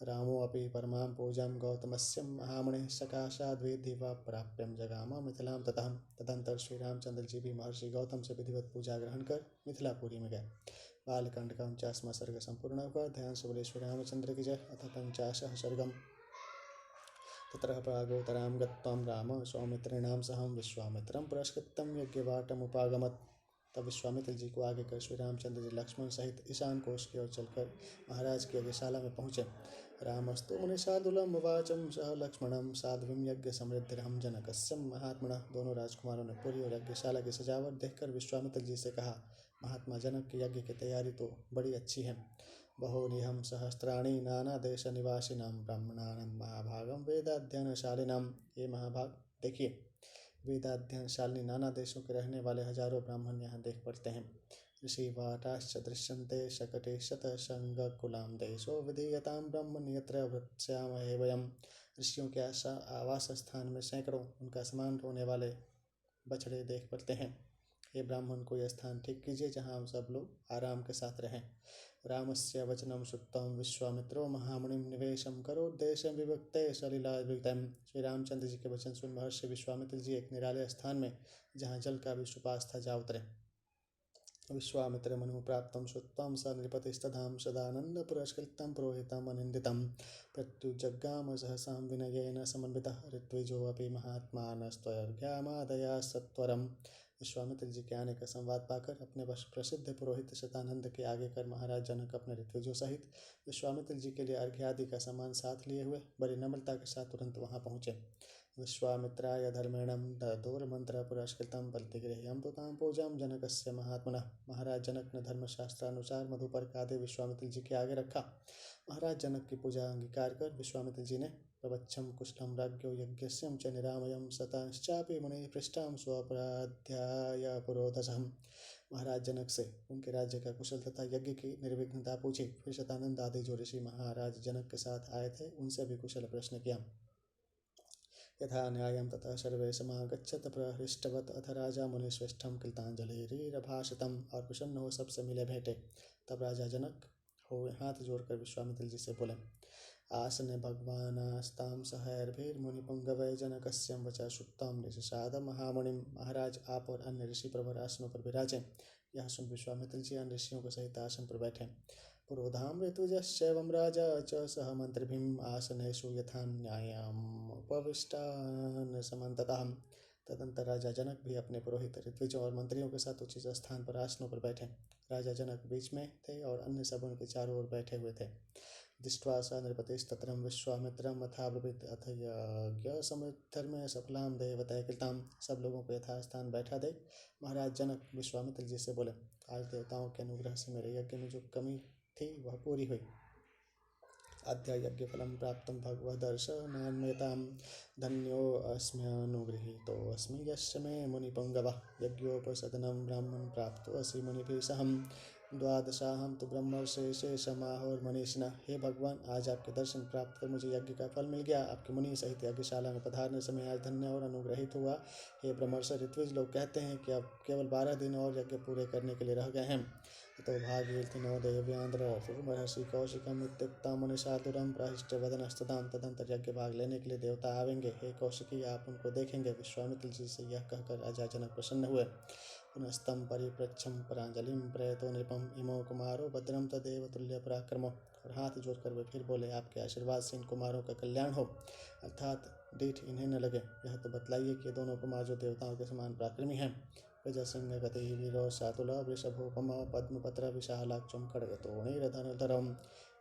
Speaker 1: रामो अपि परमां पूजां गौतमस्य महामुनिः सकाशाद्विधिवा प्राप्यं जगाम मिथिलां ततः। तदंतर श्री रामचंद्र जी भी महर्षि गौतम से विधिवत पूजा ग्रहण कर मिथिलापुरी में गए। बालकांड का 49वां सर्ग संपूर्ण हुआ। ध्यान से बोले श्री रामचंद्र की जय। अथ 50 सर्गम। ततः प्रागोत्तरां गत्वां राम सौमित्रिणां सहं विश्वामित्रं पुरस्कृतं यज्ञवाटमुपागमत्। तब विश्वामित्र जी को आगे कर श्री रामचंद्र जी लक्ष्मण सहित ईशान कोश की ओर चलकर महाराज की यज्ञशाला में पहुँचे। रामस्तु मुनिसादुलं वाचम सह लक्ष्मणं साध्वीं यज्ञ समृद्धिरहं जनकस्य महात्मनः। दोनों राजकुमारों ने पुरी और यज्ञशाला की सजावट देखकर विश्वामित्र जी से कहा, महात्मा जनक की यज्ञ की तैयारी तो बड़ी अच्छी है। बहूनिहं सहस्राणि नाना देश निवासिनां ब्राह्मणानां महाभागं वेदाध्ययनशालिनां। ये महाभाग देखिए, वेदाध्ययनशालिनी नाना देशों के रहने वाले हजारों ब्राह्मण यहाँ देख पड़ते हैं। ऋषिवाटाश्च दृश्यन्ते शकटे शतशङ्कुलां देशो विधीयतां ब्रह्मण्यत्र वृत्स्यामहे वयम्। ऋषियों के आवास स्थान में सैकड़ों उनका समान होने वाले बछड़े देख पड़ते हैं। हे ब्राह्मण को यह स्थान ठीक कीजिए जहाँ हम सब लोग आराम के साथ रहें। रामस्य वचनं श्रुत्वा विश्वामित्रो महामुनिं निवेशं करोद्देश्यं विभक्ते सलिलाद्भुतं। श्री रामचंद्र जी के वचन सुन महर्षि विश्वामित्र जी एक निराले स्थान में जहाँ जल का भी सुपास था जा उतरे। विश्वामित्र मनु प्राप्तं श्रुत्वा स नृपतिस्तदां सदानंद पुरस्कृतं पुरोहितं अनिंदितं प्रत्युजगाम सहसां विनयेन समन्वितः ऋत्विजोऽपि महात्मानस्त्वर्घ्यामादया सत्वरम्। विश्वामित्र जी के आने का संवाद पाकर अपने प्रसिद्ध पुरोहित शतानंद के आगे कर महाराज जनक अपने ऋत्विजों सहित विश्वामित्र जी के लिए अर्घ्य आदि का सामान साथ लिए हुए बड़ी नम्रता के साथ तुरंत वहां पहुँचे। विश्वामित्राय धर्मेणं ददोर्मन्त्र पुरस्कृतं बलिगृह्यं पुतां पूजां जनकस्य महात्मनः। महाराज जनक ने धर्मशास्त्रानुसार मधुपर्क आदि विश्वामित्र जी के आगे रखा। महाराज जनक की पूजा अंगीकार कर विश्वामित्र जी ने प्रवच्छं कुशलं राज्ञो यज्ञस्यं च निरामयं सतांश्चापि मुनिः पृष्ठां स्वपराध्याय पुरोधसम्। महाराज जनक से उनके राज्य का कुशल तथा यज्ञ की निर्विघ्नता पूछी। फिर शतानंद आदि जो ऋषि महाराज जनक के साथ आए थे उनसे भी कुशल प्रश्न किया। यथा न्यायं ततः सर्वे समागच्छत प्रहृष्टवत्। अथ राजा मुनिश्रेष्ठं कृतांजलिरभाषितम्। और प्रसन्न हो सबसे मिले भेंटे। तब राजा जनक हो हाथ जोड़कर विश्वामित्र जी से बोले, आसने भगवानास्तां सहैर्भिर्मुनिपुंगवै जनकस्यं वचा श्रुत्वां ऋषिसाद महामुनिम्। महाराज आप और अन्य ऋषि प्रवर आसनों पर विराजें। यह सुन विश्वामित्र जी अन्य ऋषियों के सहित आसन पर बैठे। पुरोधाम ऋतुजश्चैवं राजा च सह मंत्रिभिः आसनेषु यथा न्यायमुपविष्टान् समन्ततः। तदंतर राजा जनक भी अपने पुरोहित ऋत्विजों और मंत्रियों के साथ उचित स्थान पर आसनों पर बैठे। राजा जनक बीच में थे और अन्य सब उनके चारों ओर बैठे हुए थे। दृष्ट्वा स नृपतिस्तत्रं विश्वामित्रम् अथाब्रवीत् अथ यज्ञसमुद्धर्म्य सफलां देवतया कृतां। सब लोगों को यथास्थान बैठा देख महाराज जनक विश्वामित्र जी से बोले, आज देवताओं के अनुग्रह से मेरे यज्ञ में जो कमी थी वह पूरी हुई। अद्य यज्ञफलं प्राप्तं भगवदर्शनान्वितां धन्योऽस्म्यनुगृहीतोऽस्मि यस्य मे मुनिपुङ्गवः यज्ञोपसदनं ब्राह्मण प्राप्तोऽसि मुनिभिः सहं द्वादशाहं तु ब्रह्मर्षि समाहुर्मनीषिणः। हे भगवान, आज आपके दर्शन प्राप्त कर मुझे यज्ञ का फल मिल गया। आपके मुनि सहित यज्ञशाला में पधारने से मैं आज धन्य और अनुग्रहित हुआ। हे ब्रह्मर्षि, ऋत्विज लोग कहते हैं कि अब केवल 12 दिन और यज्ञ पूरे करने के लिए रह गए हैं। तो भागीरथिनो देव्यांद्रमहर्षि कौशिकम इत्युक्ता मुनिशातुरम प्रहिष्टवदनस्तदां। तदंतर यज्ञ भाग लेने के लिए देवता आवेंगे। हे कौशिकी, आप उनको देखेंगे। विश्वामित्र जी से यह कहकर राजा जनक प्रसन्न हुए। पुनस्तं परिप्रच्छं परांजलिं प्रयतो नृपम इमो कुमारो भद्रम तदेव तुल्य पराक्रमो। और हाथ जोड़कर वे फिर बोले, आपके आशीर्वाद से इन कुमारों का कल्याण हो, अर्थात डीठ इन्हें न लगे। यह तो बतलाइए कि दोनों कुमार जो देवताओं के समान पराक्रमी हैं। गजसिंह गति वीरो शातुल वृषभोपम पद्मपत्र विशालाक्षम खड्गतोणीरधरधरम।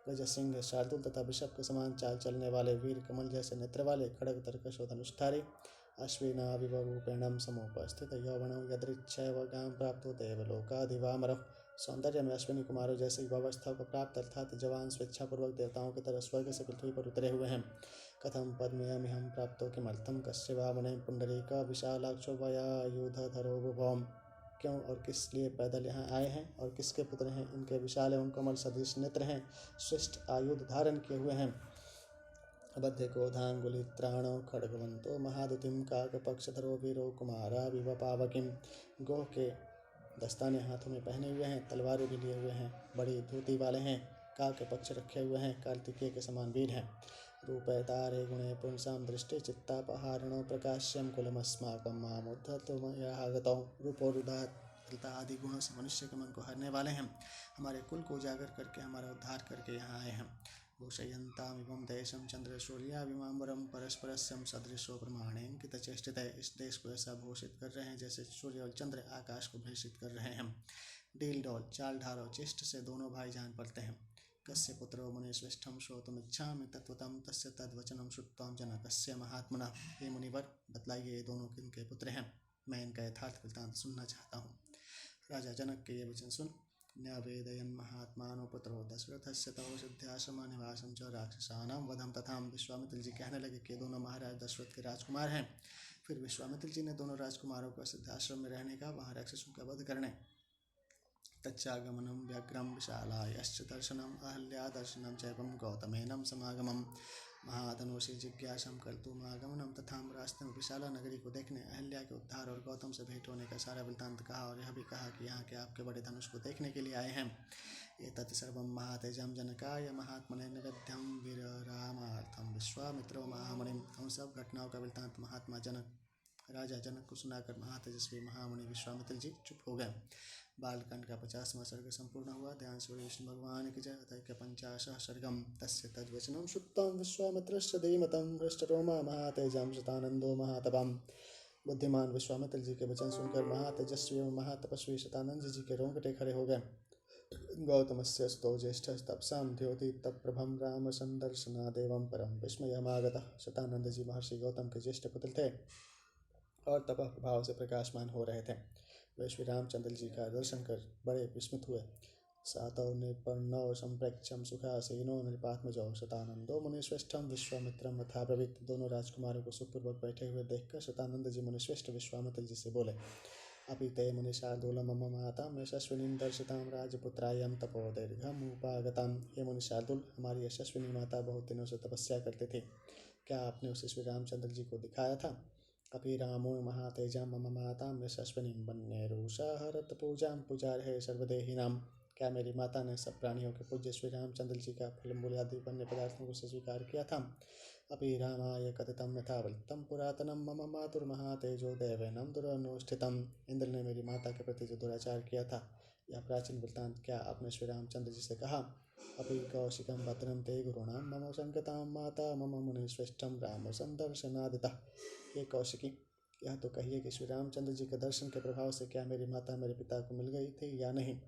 Speaker 1: गजसिंह शार्दुल तथा वृषभ के समान चाल चलने वाले, वीर कमल जैसे नेत्र वाले, खड़ग तरकश और धनुष्धारी, अश्विनाविव रूपेणम समुपस्थित यौवनौ यदृच्छैव गां प्राप्तो देवलोकाधिवामरः। सौंदर्य में अश्विनी कुमारों जैसे युवावस्था को प्राप्त, अर्थात जवान स्वेच्छापूर्वक देवताओं की तरह स्वर्ग से पृथ्वी पर उतरे हुए हैं। कथम पद्मयमिहं प्राप्तो किमर्थं कस्य वा मुने पुंडरीका विशालाक्षो वयायुधधरो भौम। क्यों और किस लिए पैदल यहाँ आए हैं और किसके पुत्र हैं? इनके विशाल एवं कमल सदृश नेत्र हैं, श्रेष्ठ आयुध धारण किए हुए हैं। अबध्य गोधांगुलित्राणो खड्गवंतो महादुतिम काकपक्षधरो वीरो कुमारा विव पावकिम। गोह के दस्ताने हाथों में पहने हुए हैं, तलवारें भी लिए हुए हैं, बड़ी धोती वाले हैं, काक के पक्ष रखे हुए हैं, कार्तिकेय के समान वीर हैं। रूपे तारे गुणे पुंसां दृष्टि चित्तापहारणो प्रकाश्यम कुलमस्माकं मामुद्धतुमयागतौ। रूप और उदारता आदि गुणों से मनुष्य के मन को हरने वाले हैं। हमारे कुल को उजागर करके हमारा उद्धार करके यहाँ आए हैं। भूषयन्तामिमं देशं चंद्रसूर्याभिमाम्बरं परस्परस्यं सदृशो प्रमाणेन। इस देश को ऐसा भूषित कर रहे हैं जैसे सूर्य और चंद्र आकाश को भूषित कर रहे हैं। डील डोल चाल ढाल चेष्ट से दोनों भाई जान पड़ते हैं। कस्य पुत्रो मुनिश्रेष्ठं श्रोतुमिच्छामि तत्त्वतं तस्य तद्वचनं श्रुत्वा जनकस्य महात्मनः। हे मुनिवर, बतलाइए ये दोनों किनके पुत्र हैं? मैं इनका यथार्थ वृत्तांत सुनना चाहता हूँ। राजा जनक के ये वचन सुन न्यावेदयन् महात्मानो पुत्रो दशरथस्य तव सिद्ध्याश्रमनिवासं च राक्षसानां वधं तथा। विश्वामित्र जी कहने लगे कि दोनों महाराज दशरथ के राजकुमार हैं। फिर विश्वामित्र जी ने दोनों राजकुमारों को सिद्धाश्रम में रहने का, वहाँ राक्षसों का वध करने, तच्चागमनं व्यग्रं विशालायश्च दर्शनम् अहल्या दर्शनं चैवं गौतमेनं समागमम्। महाधनुषी जिज्ञासं कर्तुमागमनं तथा रास्ते में विशाला नगरी को देखने, अहल्या के उद्धार और गौतम से भेंट होने का सारा वृत्तांत कहा और यह भी कहा कि यहाँ के आपके बड़े धनुष को देखने के लिए आए हैं। एतत् सर्वं महातेजं जनकाय महात्मने निवेद्यं विररामार्थं विश्वामित्रो महामुनिम्। उन सब घटनाओं का वृत्तांत महात्मा जनक राजा जनक को सुनाकर महातेजस्वी महामुनि विश्वामित्र जी चुप हो गए। बालकांड का 50वां सर्ग संपूर्ण हुआ। ध्यान से विष्णु भगवान की जय। अथ 50 सर्गम तस्य तद्वचनं श्रुत्वा विश्वामित्रस्य धीमतं हृष्टरोमा महातेजं शतानंदो महातपम्। बुद्धिमान विश्वामित्र जी के वचन सुनकर महातेजस्वी एवं महातपस्वी शतानंद जी के रोंगटे खड़े हो गए। गौतमस्य स्तो ज्येष्ठस्तपसां द्योति तत्प्रभं राम संदर्शनादेवं परम विस्मयमागतः। शतानंद जी महर्षि गौतम के ज्येष्ठ पुत्र थे और तप प्रभाव से प्रकाशमान हो रहे थे। वे श्री रामचंद्र जी का दर्शन कर बड़े विस्मित हुए। सातौ निपन्नौ संप्रेक्षम सुखासीनो नृपात्मजौ शतानंदो मुनिश्रेष्ठम विश्वामित्रम यथाब्रवीत्। दोनों राजकुमारों को सुखपूर्वक बैठे हुए देखकर शतानंद जी मुनिश्रेष्ठ विश्वामित्र जी से बोले, अपि ते मुनिशार्दूल मम माता यशस्विनीं दर्शितां राजपुत्रायं तपोदीर्घमुपागतां। हे मुनिशार्दूल, हमारी यशस्विनी माता बहुत दिनों से तपस्या करती थी, क्या आपने उसे श्री रामचंद्र जी को दिखाया था? अपि रामो महातेजा मम मातां यशस्विनीं वन्येरुषा हरत पूजां पुजार्हे सर्वदेहिनां। क्या मेरी माता ने सब प्राणियों के पूज्य श्री रामचंद्र जी का फल मूल आदि वन्य पदार्थों को स्वीकार किया था? अपि रामाय कथितं यथावृत्तं पुरातनं मम मातुर्महातेजो देवेनं दुरनुष्ठितम्। इंद्र ने मेरी माता के प्रति जो दुराचार किया था, यह प्राचीन वृत्तांत क्या आपने श्री रामचंद्र जी से कहा? अपि कौशिकं भद्रं ते गुरूणां मम संगतां माता मम मुनिश्रेष्ठं राम संदर्शनादितः। हे कौशिकी, यह तो कहिए कि श्री रामचंद्र जी के दर्शन के प्रभाव से क्या मेरी माता मेरे पिता को मिल गई थी या नहीं?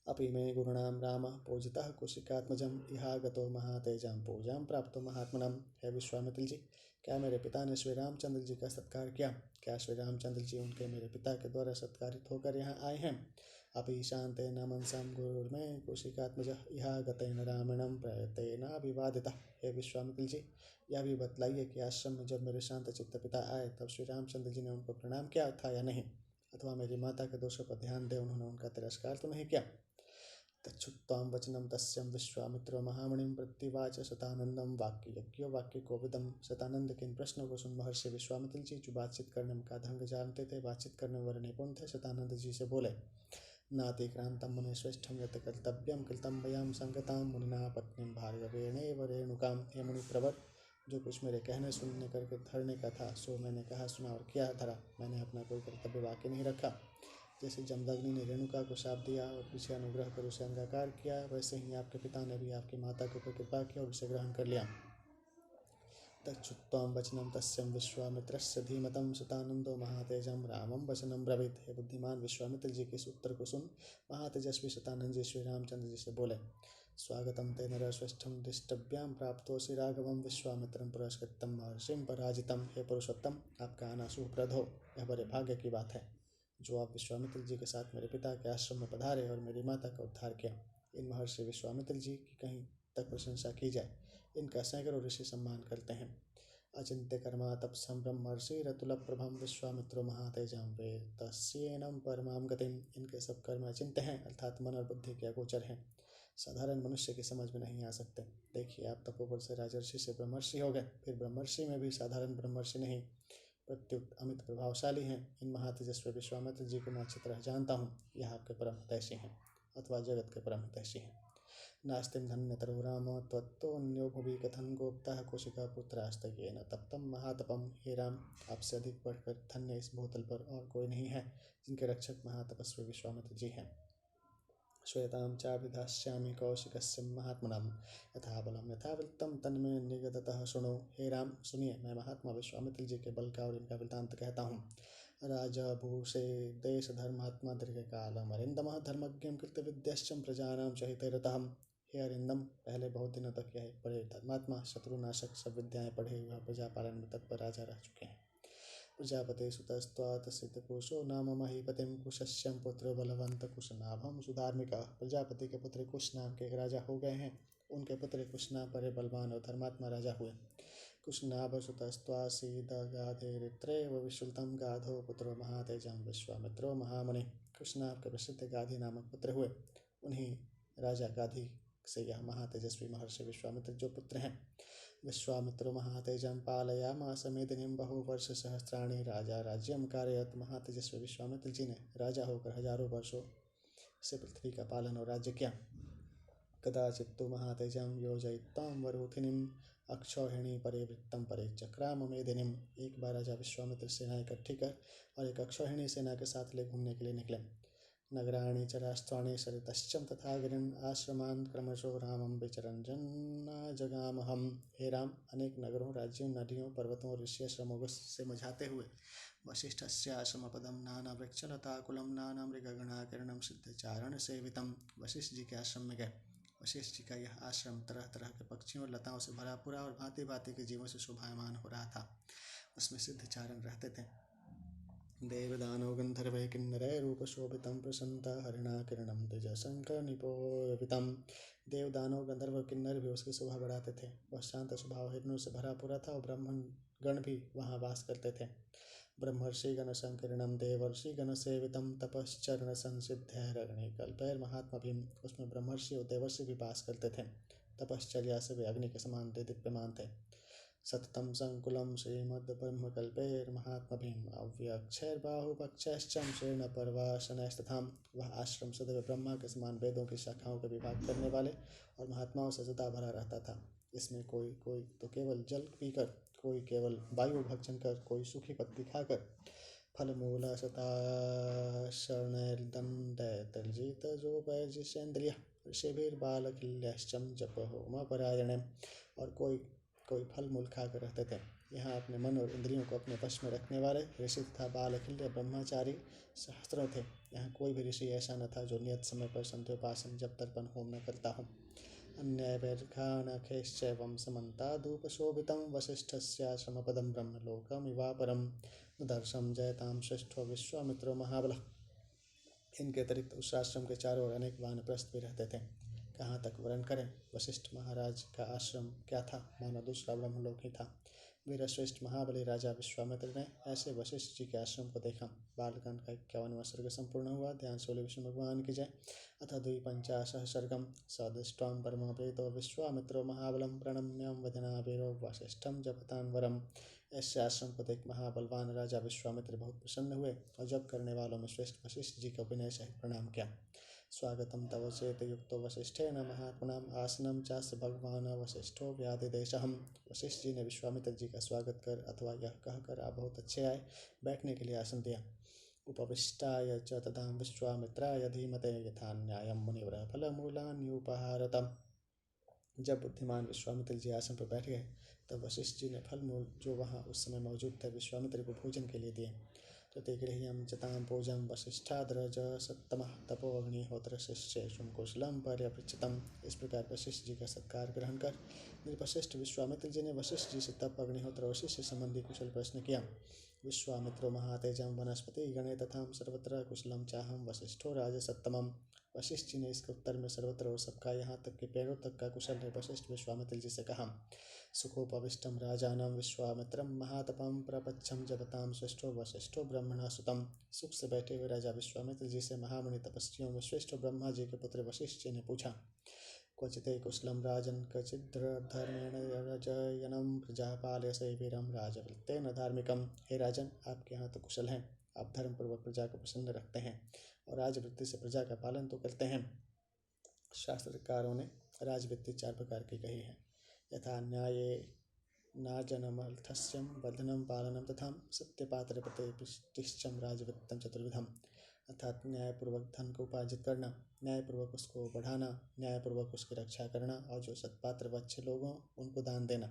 Speaker 1: अपि मे गुरुणां राम पूजितः कुशिकात्मजम इहागतो महातेजां पूजां प्राप्तो महात्मनम। हे विश्वामित्र जी, क्या मेरे पिता ने श्री रामचंद्र जी का सत्कार किया? क्या श्री रामचंद्र जी उनके मेरे पिता के द्वारा सत्कारित होकर यहाँ आए हैं? अपि शान्तेन मनसां गुरुर्मे कुशिकात्मजः इहागतेन रामेणं प्रयतेनाभिवादितः। हे विश्वामित्र जी, यह भी बतलाइए कि आश्रम में जब मेरे शांत चित्त पिता आए तब श्री रामचंद्र जी ने उनको प्रणाम किया था या नहीं, अथवा मेरी माता के दोषों पर ध्यान दे उन्होंने उनका तिरस्कार तो नहीं किया? तच्छ्रुत्वां वचनं तस्यं विश्वामित्रो महामुनिं प्रत्युवाच शतानंदम। वाक्यज्ञो वाक्यकोविदं। शतानंद के इन प्रश्नों को सुन महर्षि विश्वामित्र जी, जो बातचीत करने का ढंग जानते थे, बातचीत करने वाले निपुण थे, शतानंद जी से बोले, नातिक्रांतं मुनिश्रेष्ठं यत् कर्तव्यं कृतं वयं संगतां मुनिना पत्नीं भार्गवेणेव रेणुकां। हे मुनि प्रवर, जो कुछ मेरे कहने सुनने करके धरने का था सो मैंने कहा, सुना और किया धरा। मैंने अपना कोई कर्तव्य बाकी नहीं रखा। जैसे जमदग्नि ने रेणुका को शाप दिया और पीछे अनुग्रह कर उसे अंगीकार किया, वैसे ही आपके पिता ने भी आपकी माता के ऊपर कृपा की और उसे ग्रहण कर लिया। तच्छ्रुत्वां वचनं तस्यं विश्वामित्रस्य धीमतं शतानंदो महातेजं रामं वचनं ब्रवीत। हे बुद्धिमान विश्वामित्र जी के इस उत्तर को सुन महातेजस्वी शतानंद जी श्री रामचंद्र जी से बोले, स्वागतम ते नरश्रेष्ठं दृष्टव्यां प्राप्तोऽसि राघवं विश्वामित्रं पुरस्कृतं महर्षिं पराजितं। हे पुरुषोत्तम, आपका आना शुभप्रद हो, यह बड़े भाग्य की बात है जो आप विश्वामित्र जी के साथ मेरे पिता के आश्रम में पधारे और मेरी माता का उद्धार किया। इन महर्षि विश्वामित्र जी की कहीं तक प्रशंसा की जाए, इनका सैकड़ों ऋषि सम्मान करते हैं। अचिंत्य कर्मा तपसं ब्रह्मर्षि रतुलप्रभं विश्वामित्रो महातेजं वेतस्येनं परमां गतिम। इनके सब कर्म अचिंत्य हैं, अर्थात मन और बुद्धि के अगोचर हैं, साधारण मनुष्य की समझ में नहीं आ सकते। देखिए, आप तपोबल से राजर्षि से ब्रह्मर्षि हो गए, फिर ब्रह्मर्षि में भी साधारण ब्रह्मर्षि नहीं, प्रत्युत अमित प्रभावशाली हैं। इन महातेजस्वी विश्वामित्र जी को मैं अच्छी तरह जानता हूँ, यह आपके परम हितैषी हैं, अथवा जगत के परम हितैषी हैं। नास्तिं धन्यतरो राम त्वत्तोऽन्यो भुवि कथं गोप्तः कुशिकापुत्रास्तयेन तप्तं महातपम। हे राम, आपसे अधिक बढ़कर धन्य इस भूतल पर और कोई नहीं है, जिनके रक्षक महातपस्वी विश्वामित्र जी हैं। श्वेतां चाभिधास्यामि कौशिकस्य महात्मनां यथा बलं यथा वृत्तं तन्मे निगदतः शृणु। हे राम, सुनिए, मैं महात्मा विश्वामित्र जी के बल का और इनका वृत्तांत कहता हूँ। राजा भूषे देश धर्मात्मा दीर्घकालम अरिंदम धर्मज्ञं कृतविद्यश्चम प्रजानां सहिते रतः। हे अरिंदम, पहले बहुत दिनों तक यह बड़े धर्मात्मा शत्रुनाशक सब विद्याएं पढ़े हुए प्रजापालन में तत्पर राजा रह चुके हैं। प्रजापते सुतस्त्वात् सिद्धपुरुषो नाम महीपतिं कुशस्यं पुत्र बलवंत कुशनाभम सुधार्मिका। प्रजापति के पुत्र कुश नाम के एक राजा हो गए हैं, उनके पुत्र कुशनाभ बड़े बलवान और धर्मात्मा राजा हुए। कुशनाभ सुतस्त्वासीदगाधेरित्रेव विश्रुतं गाधो पुत्रो महातेजं विश्वामित्रो महामुनि। कुशनाभ के प्रसिद्ध गाधी नामक पुत्र हुए, उन्हीं राजा गाधी से यह महातेजस्वी महर्षि विश्वामित्र जो पुत्र हैं। विश्वामित्रो महातेजं पालयामास मेदिनीं बहुवर्षसहस्राणि। राजा राज्यं कारयत्। महातेजस्वी विश्वामित्र जी ने राजा होकर हजारों वर्षों से पृथ्वी का पालन और राज्य किया। कदाचित्तु महातेजं योजयित्वां वरूथिनीं अक्षौहिणी परिवृत्तं परिचक्राम मेदिनीं। एक बार राजा विश्वामित्र सेना इकट्ठी कर और एक अक्षौहिणी सेना के साथ ले घूमने के लिए निकले। नगराणि च राष्ट्राणि सरितश्चं तथा गिरिन् आश्रमान् क्रमशो रामं विचरन् जगामहम्। हे राम, अनेक नगरों, राज्यों, नदियों, पर्वतों और ऋषि आश्रमों से मझाते हुए वशिष्ठस्य आश्रमपदं नानावृक्षलताकुलं नानामृगगणाकिरणं सिद्धचारण सेवितं। वशिष्ठ जी के आश्रम में गए। वशिष्ठ जी का यह आश्रम तरह तरह के पक्षियों और लताओं से भरा पूरा और भांति भांति के जीवों से शोभायमान हो रहा था। उसमें सिद्धचारण रहते थे। देवदानव गंधर्वै किन्नरै रूपशोभितं प्रसन्नता हरिणा किरणं तेजशंकनिपोवितं। देवदानव गंधर्व किन्नर भी उसकी शोभा बढ़ाते थे। वह शांत स्वभाव हिरणों से भरा पूरा था और ब्राह्मण गण भी वहाँ वास करते थे। ब्रह्मर्षि गण संकीर्णं देवर्षि गण सेवितं तपश्चरण संसिद्धैरग्निकल्पैर्महात्मा भीम। उसमें ब्रह्मर्षि और देवर्षि भी वास करते थे। तपश्चर्या से वे अग्नि के समान दीप्यमान थे। सततं संकुलं श्रीमद्ब्रह्मकल्पैर्महात्मभिम् अव्यक्षैर्बाहुपक्षैश्चं शीर्णपर्वाशनैस्तथां। वह आश्रम सदैव ब्रह्मा के समान वेदों की शाखाओं का विभाग करने वाले और महात्माओं से सदा भरा रहता था। इसमें कोई कोई तो केवल जल पीकर, कोई केवल वायु भक्षण कर, कोई सूखी पत्ती खाकर, फलमूलाशताशरणैर्दण्डैर्जितजोपैर्जिषेन्द्रियः ऋषिभिर्बालखिल्यश्चं जपहोमपरायणे। और कोई फल मूल खाकर रहते थे। यहाँ अपने मन और इंद्रियों को अपने वश में रखने वाले ऋषि तथा बाल अखिल्य ब्रह्मचारी सहस्त्रों थे। यहाँ कोई भी ऋषि ऐसा न था जो नियत समय पर संध्योपासन जब तर्पण होम न करता हो। अन्यैर्घानखैश्चैवं समन्तादुपशोभितं वसिष्ठस्याश्रमपदं ब्रह्मलोकमिवापरं दर्शं जयतां श्रेष्ठो विश्वामित्रो महाबलः। इनके अतिरिक्त उस आश्रम के चारों ओर अनेक वानप्रस्थ भी रहते थे। कहाँ तक वर्णन करें। वशिष्ठ महाराज का आश्रम क्या था, मानो दूसरा ब्रह्मलोक ही था। वीरश्रेष्ठ महाबली राजा विश्वामित्र ने ऐसे वशिष्ठ जी के आश्रम को देखा। बालकांड का 51वां सर्ग संपूर्ण हुआ। ध्यान से बोले विष्णु भगवान की जय। अथ द्विपंचाशः सर्गम सदृष्ट्वां परमप्रीतो विश्वामित्रो महाबलं प्रणम्यं वदनाभिरो वसिष्ठं जपतान्वरम्। ऐसे आश्रम को देख महाबलवान राजा विश्वामित्र बहुत प्रसन्न हुए और जप करने वालों में श्रेष्ठ वशिष्ठ जी का विनय सहित प्रणाम किया। स्वागतम तव चेत युक्तो वसिष्ठेन महात्मनाम आसनम चास्य भगवान वसिष्ठो व्याधिदेशहम्। वशिष्ठ जी ने विश्वामित्र जी का स्वागत कर अथवा यह कहकर आप बहुत अच्छे आए, बैठने के लिए आसन दिया। उपविष्टाय च तथा विश्वामित्राय धीमते यथा न्यायं मुनिव्रः फलमूलान्युपहारतम्। जब बुद्धिमान विश्वामित्र जी आसन पर बैठ गए तब वशिष्ठ जी ने फल मूल जो वहाँ उस समय मौजूद थे विश्वामित्र को भोजन के लिए दिए। प्रतिगृह्यं चतां पूजं वसिष्ठाद्रज सत्तमः तपोऽग्निहोत्र शिष्येषु कुशलं पर्यपृच्छतम्। इस प्रकार वशिष्ठ जी का सत्कार ग्रहण कर नृपश्रेष्ठ विश्वामित्र जी ने वशिष्ठ जी से तप अग्निहोत्र और शिष्य संबंधी कुशल प्रश्न किया। विश्वामित्रो महातेजं वनस्पति गणे तथा सर्वत्र कुशलम चाहम वसिष्ठो राजसत्तमम्। वशिष्ठ जी ने इसके उत्तर में सर्वत्र और सबका यहाँ तक कि पेड़ों तक का कुशल है वशिष्ठ विश्वामित्र जी से कहा। सुखोपविष्टम राजानम विश्वामित्रम महातपम प्रपच्छम जपताम श्रेष्ठो वशिष्ठो ब्रह्मणा सुतम। सुख से बैठे हुए राजा विश्वामित्र जी से महामुनि तपस्वियों में श्रेष्ठ ब्रह्मा जी के पुत्र वशिष्ठ जी ने पूछा। क्वचिते कुशलम राजन कचिद्रधर्मेण रजयनम प्रजापालयसे वीरम राजवृत्तेन धार्मिकम। हे राजन, आपके यहाँ तो कुशल हैं, आप धर्मपूर्वक प्रजा को प्रसन्न रखते हैं और राजवृत्ति से प्रजा का पालन तो करते हैं। शास्त्रकारों ने राजवृत्ति 4 प्रकार की कही है। यथा न्याये नाजनमर्थस्यं वर्धनं पालनं तथा सत्यपात्रप्रतिष्ठितं राजवृत्तं चतुर्विधम्। अर्थात न्यायपूर्वक धन को उपार्जित करना, न्यायपूर्वक उसको बढ़ाना, न्यायपूर्वक उसकी रक्षा करना और जो सत्पात्र व अच्छे लोग हों उनको दान देना।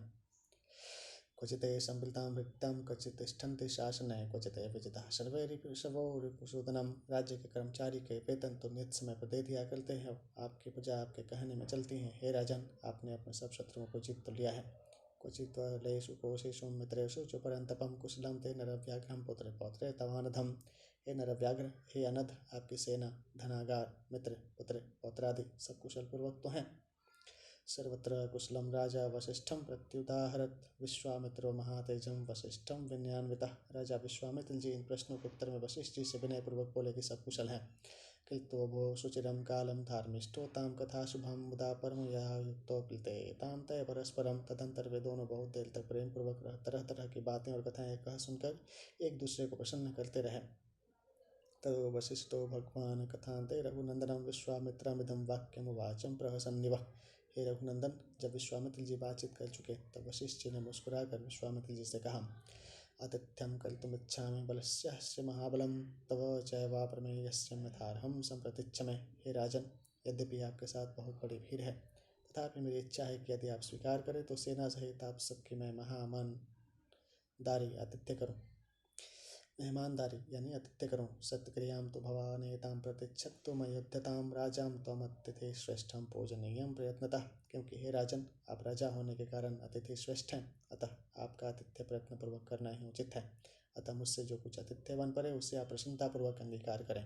Speaker 1: क्वचिते संवृतां वृत्तं क्वचित तिष्ठन्ति शासने क्वचिते विजितः सर्वे ऋषवो रिपुसूदनम्। राज्य के कर्मचारी के वेतन तो नियत समय पर दे दिया करते हैं, आपकी प्रजा आपके कहने में चलती है। हे राजन, आपने अपने सब शत्रुओं को जीत तो लिया है। क्वचित लेषु कोशेषु मित्रेषु च परन्तपं कुशलं ते नरव्याघ्रं पुत्र पौत्रे तवानधम्। हे नरव्याघ्र, हे अनध, आपकी सेना, धनागार, मित्र, पुत्र, पौत्रादि सब कुशल पूर्वक तो हैं। सर्वत्र कुशलं राजा वसिष्ठं प्रत्युदाहरत। विश्वामित्रो महातेजं वसिष्ठं विनयान्वितः। राजा विश्वामित्र जी इन प्रश्नों के उत्तर में वशिष्ठ जी से विनयपूर्वक बोले कि सब कुशल हैं। कृतो भो सुचिरं कालं धार्मिष्ठो ताम कथा शुभम मुदा परमया युक्तो प्लीते ताम तय परस्परम। तदंतर वे दोनों बहुत देर तक प्रेम पूर्वक तरह तरह की बातें और कथाएं कह सुनकर एक दूसरे को प्रसन्न करते रहे। ततो वसिष्ठो भगवान कथान्ते रघुनंदनम विश्वामित्रमिदं वाक्यमुवाचं प्रहसन्निवः। हे रघुनंदन, जब विश्वामित्र जी बातचीत कर चुके तब वशिष्ठ जी ने मुस्कुराकर विश्वामित्र जी से कहा। आतिथ्यं कर्तुमिच्छामि बलस्यास्य महाबलं तव चैवाप्रमेयस्य यथार्हं सम्प्रतीक्षमे। हे राजन, यद्यपि आपके साथ बहुत बड़ी भीड़ है तथापि मेरी इच्छा है कि यदि आप स्वीकार करें तो सेना सहित आप सबकी मैं मेहमानदारी यानी आतिथ्य करूँ। सत्क्रियां तो भवानेतां प्रतीक्षत्तु मयोध्यतां राजां त्वमतिथि श्रेष्ठं पूजनीयं प्रयत्नतः। क्योंकि हे राजन, आप राजा होने के कारण अतिथि श्रेष्ठ हैं, अतः आपका आतिथ्य प्रयत्नपूर्वक करना ही उचित है। अतः मुझसे जो कुछ आतिथ्य बन पड़े उसे आप प्रसन्नतापूर्वक अंगीकार करें।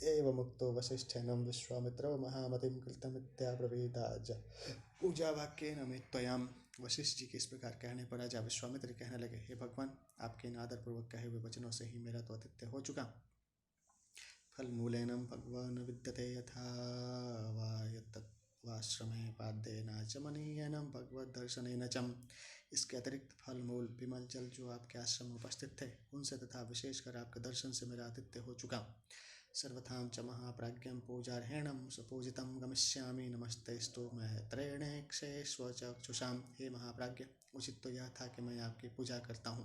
Speaker 1: एवमुक्तो वसिष्ठेनं विश्वामित्रो महामतिं कृतमित्याब्रवीदाज पूजावाक्येन मे त्वयाम्। वशिष्ठ जी के इस प्रकार कहने पर राजा विश्वामित्र कहने लगे, हे भगवान, आपके इन आदरपूर्वक कहे हुए वचनों से ही मेरा तो आतिथ्य हो चुका। फलमूलेनं भगवान विद्यते यथा वा यत्तवाश्रमे पाद्येन च मनीयनं भगवद्दर्शनेन च। इसके अतिरिक्त फल मूल विमल जल जो आपके आश्रम में उपस्थित थे उनसे तथा विशेषकर आपके दर्शन से मेरा आतिथ्य हो चुका। सर्वथां च महाप्राज्ञं पूजार्हेणं सुपूजितं गमिष्यामि नमस्तेस्तु मैत्रेणेक्षेष्व चक्षुषां। हे महाप्राज्ञ, उचित तो यह था कि मैं आपकी पूजा करता हूँ,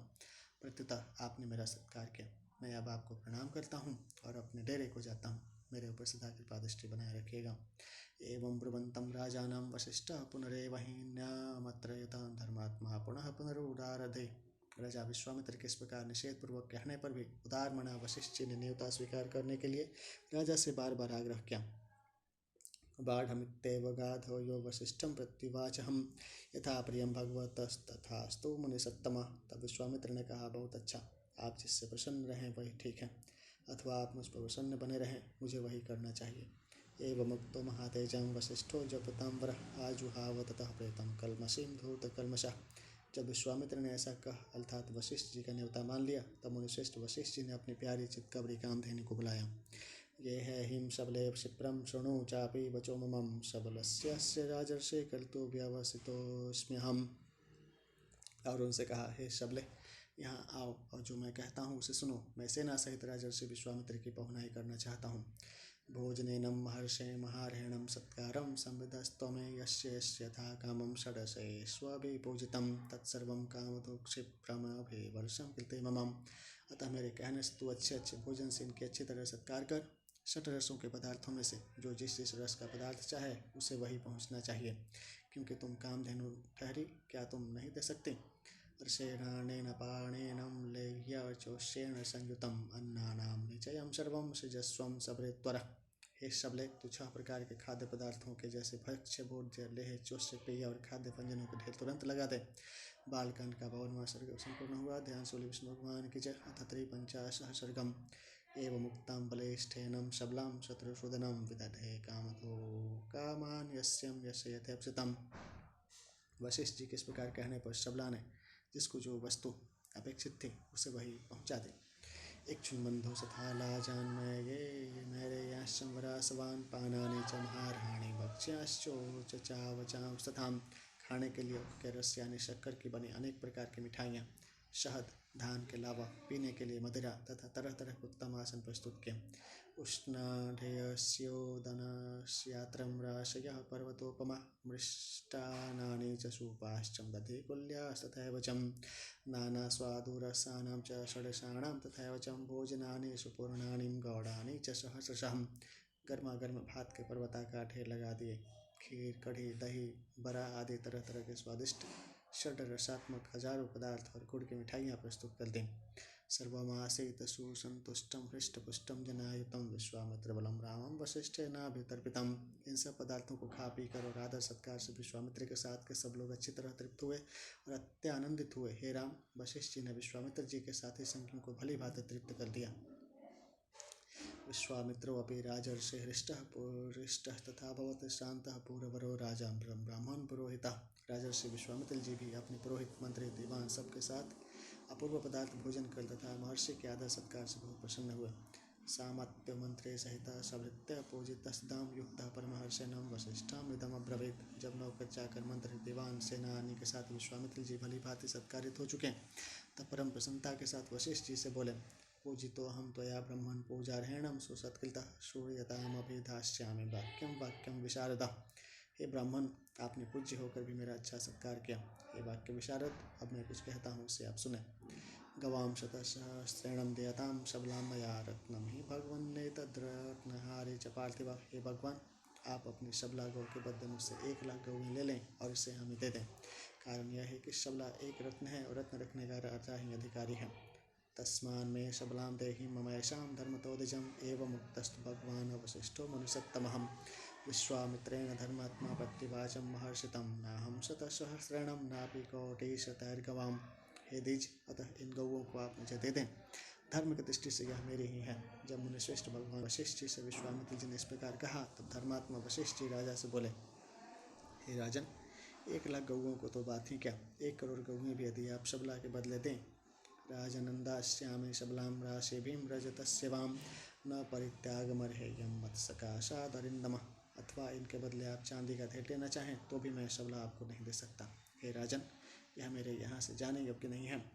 Speaker 1: प्रत्युतः आपने मेरा सत्कार किया। मैं अब आपको प्रणाम करता हूँ और अपने डेरे को जाता हूँ। मेरे ऊपर सदा कृपा दृष्टि बनाए रखिएगा। एवं ब्रुवन्तं राजानं वसिष्ठः पुनरेवहिन्यामत्र यथा धर्मात्मा पुनः पुनरुदारधे। राजा विश्वामित्र के इस प्रकार निषेध पूर्वक कहने पर भी उदार मना वशिष्ठ जी ने न्योता स्वीकार करने के लिए राजा से बार बार आग्रह किया। बाढ़मित्येव गाधो यो वसिष्ठं प्रत्युवाचहं यथा प्रियं भगवतस्तथास्तु मुनिसत्तमः। तब विश्वामित्र ने कहा, बहुत अच्छा, आप जिससे प्रसन्न रहें वही ठीक है, अथवा आप मुझ पर प्रसन्न बने रहें, मुझे वही करना चाहिए। एवमुक्तो महातेजं वसिष्ठो जपताम्बरः आजुहाव ततः प्रेतं कल्मषीं धूर्तकल्मषः। जब विश्वामित्र ने ऐसा कहा अर्थात वशिष्ठ जी का न्योता मान लिया, तब मुनिश्रेष्ठ वशिष्ठ जी ने अपनी प्यारी चित्कबरी कामधेनु को बुलाया। ये है हिम सबले क्षिप्रम शृणु चापि वचो मम सबलस्य राजर्षे कलितो व्यवसितोस्म्यहम्। और उनसे कहा, हे सबले, यहाँ आओ और जो मैं कहता हूँ उसे सुनो। मैं सेना सहित राजर्षि विश्वामित्र की पहुनाई करना चाहता हूँ। भोजनेनं महर्षे महार्हेणं सत्कारं संविदस्तमे यस्य यथा कामं षडशे स्वभिपूजितं तत्सर्वं कामतो क्षिप्रमभिवर्षं कृते मम। अतः मेरे कहने से तू अच्छे अच्छे भोजन से इनकी अच्छी तरह सत्कार कर। षट रसों के पदार्थों में से जो जिस जिस रस का पदार्थ चाहे उसे वही पहुँचना चाहिए, क्योंकि तुम कामधेनु ठहरी, क्या तुम नहीं दे सकते? रसेनानेन पाणेनं लेह्यचोष्येण संयुतम् अन्नानां निचयं सर्वं सृजस्वं सबरेत्वरः। हे सबले, तू 6 प्रकार के खाद्य पदार्थों के जैसे भक्ष्य भोज्य लेह चोष्य पेय और खाद्य व्यंजनों के ढेर तुरंत लगा दे। बालकांड का 52वां सर्ग संपूर्ण हुआ। ध्यान सूली विष्णु भगवान की जय। अथ 53 सर्गम। एवं मुक्तां बलेष्ठेनं सबलां शत्रुशोधनं विदधे कामतो कामान यस्यं यशयथेप्सितम्। वशिष्ठ जी के इस प्रकार कहने पर सबला ने जिसको जो वस्तु अपेक्षित थी उसे वही पहुँचा दी। इक्षुन्बंधो सथालाजान्मये नैरेयाश्चं वरासवान् पानानि च महार्हाणि भक्ष्याश्चोचचावचां तथां। खाने के लिए के रस यानी शक्कर की बनी अनेक प्रकार की मिठाइयाँ, शहद, धान के लावा, पीने के लिए मदिरा तथा तरह तरह के उत्तम आसन प्रस्तुत किए। उष्णाढ्यस्योदनस्यात्रं राशयः पर्वतोपमा मृष्टान्नानि च सूपाश्चं दधि कुल्यास्तथैव च नानास्वादुरसानां च षडशाणां तथैव च भोजनानि सुपूर्णानि गौडानि च सहस्रशः। गर्मा गर्म भात के पर्वताकार ढेर लगा दिए। खीर, कढ़ी, दही, बरा आदि तरह तरह के स्वादिष्ट षड रसात्मक हजारों पदार्थ और गुड़ की मिठाइयाँ प्रस्तुत कर दें। सर्वमासीत सुसंतुष्टं हृष्टपुष्टं जनायुतं विश्वामित्र बलम रामं वसिष्ठेनाभितर्पितम्। इन सब पदार्थों को खा पी कर और आदर सत्कार से विश्वामित्र के साथ के सब लोग अच्छी तरह तृप्त हुए और अत्यानंदित हुए। हे राम, वशिष्ठ जी ने विश्वामित्र जी के साथी संगियों को भली भांति तृप्त कर दिया। विश्वामित्रो अपि राजर्षि हृष्टः पुरिष्टः तथा भवत् शान्तः पूर्ववरो राजा ब्राह्मण पुरोहितः। राजर्षि विश्वामित्र जी भी अपने पुरोहित, मंत्री, दीवान सबके साथ अपूर्व पदार्थ भोजन कर तथा महर्षि के आदर सत्कार से बहुत प्रसन्न हुए। सामत्य मंत्रे सहित सभृत्य पूजितस्दाम युक्तः परमहर्षेणं वसिष्ठं इदमब्रवीत्। जब नौकर चाकर, मंत्री, दीवान, सेना आदि के साथ विश्वामित्र जी भली भांति सत्कारित हो चुके, तब परम प्रसन्नता के साथ वशिष्ठ जी से बोले, पूजितो हम त्वया ब्रह्मन् पूजार्हेणं सुसत्कृतः श्रूयतामभिधास्यामि वाक्यं वाक्यं विशारदः। हे ब्राह्मण, आपने पूज्य होकर भी मेरा अच्छा सत्कार किया। हे वाक्य विशारद, अब मैं कुछ कहता हूँ, उससे आप सुने। गवां शतसहस्रेणं देयतां सबलां मया रत्नं हि भगवन्नेतद्रत्नहारे च पार्थिव। हे भगवान, आप अपनी सबला गौ के बदले मुझसे 1 लाख गौएं ले लें और इसे हमें दे दें। कारण यह है कि सबला एक रत्न है और रत्न रखने का राजा ही अधिकारी है। तस्मान् मे सबलां देहि ममैषां धर्मतोदिजम् एवमुक्तस्तु भगवान् वसिष्ठो मनुसत्तमः। विश्वामित्रेण धर्मात्मा प्रतिवाचं महर्षितं नाहं शतसहस्रेणं नापि कोटिशतैर्गवाम्। हे द्विज, अतः इन गौओं को आप मुझे दे दें। धर्म की दृष्टि से यह मेरी ही है। जब मुनिश्रेष्ठ भगवान वशिष्ठ जी से विश्वामित्र जी ने इस प्रकार कहा, तब धर्मात्मा वशिष्ठ जी राजा से बोले, हे राजन, 1 लाख गौओं को तो बात ही क्या, 1 करोड़ गौएं भी यदि आप सबला के बदले दें। राजनंदास्यामि सबलां राशिभिं रजतस्यवां न परित्यागमर्हेयं मत्सकाशादरिन्दमः। अथवा इनके बदले आप चांदी का ढेर लेना चाहें तो भी मैं सबला आपको नहीं दे सकता। हे राजन, यह मेरे यहाँ से जाने योग्य नहीं है।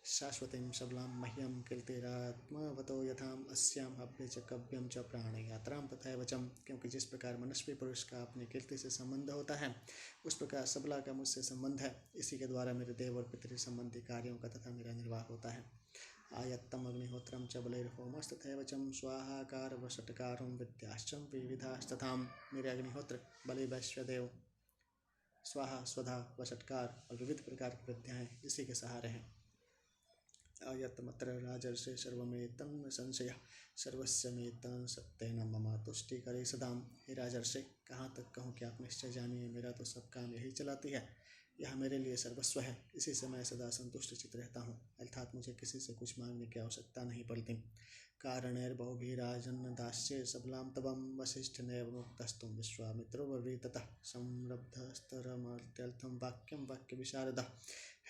Speaker 1: शाश्वतीं सबलां मह्यं कीर्तिरात्मवतो यथाम अस्यां हव्ये च कव्यं च प्राणयात्रां तथैव च। क्योंकि जिस प्रकार मनस्वी पुरुष का अपनी कीर्ति से संबंध होता है, उस प्रकार सबला का मुझसे संबंध है। इसी के द्वारा मेरे देव और पितृ संबंधी कार्यों का तथा मेरा निर्वाह होता है। आयत्तम अग्निहोत्रम च बलिर्होमस्तथैव चं स्वाहाकार वषट्कारं विद्याश्चं विविधास्तथाम। मेरे अग्निहोत्र, बलि, वैश्वदेव, स्वाहा, स्वधा, वषट्कार और विविध प्रकार की विद्याएं इसी के सहारे हैं। आयत्तमत्र राजर्षे सर्वमेतं संशय सर्वस्य मेतं सत्येन मम तुष्टिकरे सदाम। हे राजर्षे, कहाँ तक कहूँ कि आप निश्चय जानिए, मेरा तो सब काम यही चलाती है। यह मेरे लिए सर्वस्व है, इसी से मैं सदा संतुष्ट चित रहता हूँ, अर्थात मुझे किसी से कुछ मांगने की आवश्यकता नहीं पड़ती। कारणैर्बहुभिराजन् दास्ये सबलां तवं वसिष्ठनेव मुक्तस्तुं विश्वामित्रो ब्रवीततः संरब्धस्तरमत्यर्थं वाक्यं वाक्यविशारदः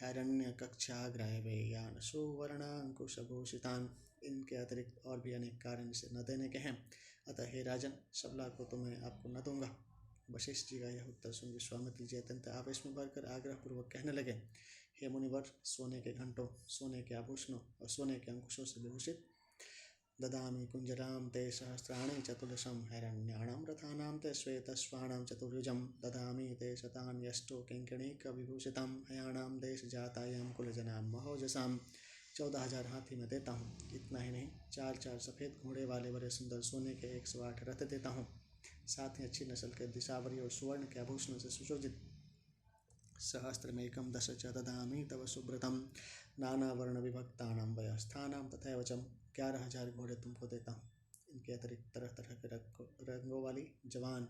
Speaker 1: हैरण्यकक्षाग्राह्यवेयान् सुवर्णाङ्कुशभूषितान्। इनके अतिरिक्त और भी अनेक कारण इसे न देने के हैं, अतः हे राजन, सबला को तो मैं आपको न दूंगा। वशिष्ठ जी का यह उत्तर सुन विश्वामित्र जी अत्यंत आवेश में भरकर आग्रहपूर्वक कहने लगे, हे मुनिवर, सोने के घंटों, सोने के आभूषणों और सोने के अंकुशों से विभूषित ददामि कुंजरां ते सहस्राणि चतुर्दशं हैरण्याणां रथानां ते श्वेतश्वानां चतुर्युजं ददामि ते शतान्यष्टो किङ्किणीकविभूषितां हयाणां देशजातायां कुलजनां महोजसां। 14,000 हाथी में देता हूँ। इतना ही नहीं, 4 सफ़ेद घोड़े वाले बड़े सुंदर सोने के 108 रथ देता हूँ। साथ ही अच्छी नस्ल के दिशावरी और सुवर्ण के आभूषणों से सुशोभित सहस्त्रमेकं दश च ददामि तव सुब्रतं नानावर्ण विभक्तानां वयस्थानां तथैव च। 11,000 घोड़े तुमको देता हूँ। इनके अतिरिक्त तरह तरह के रंगों वाली जवान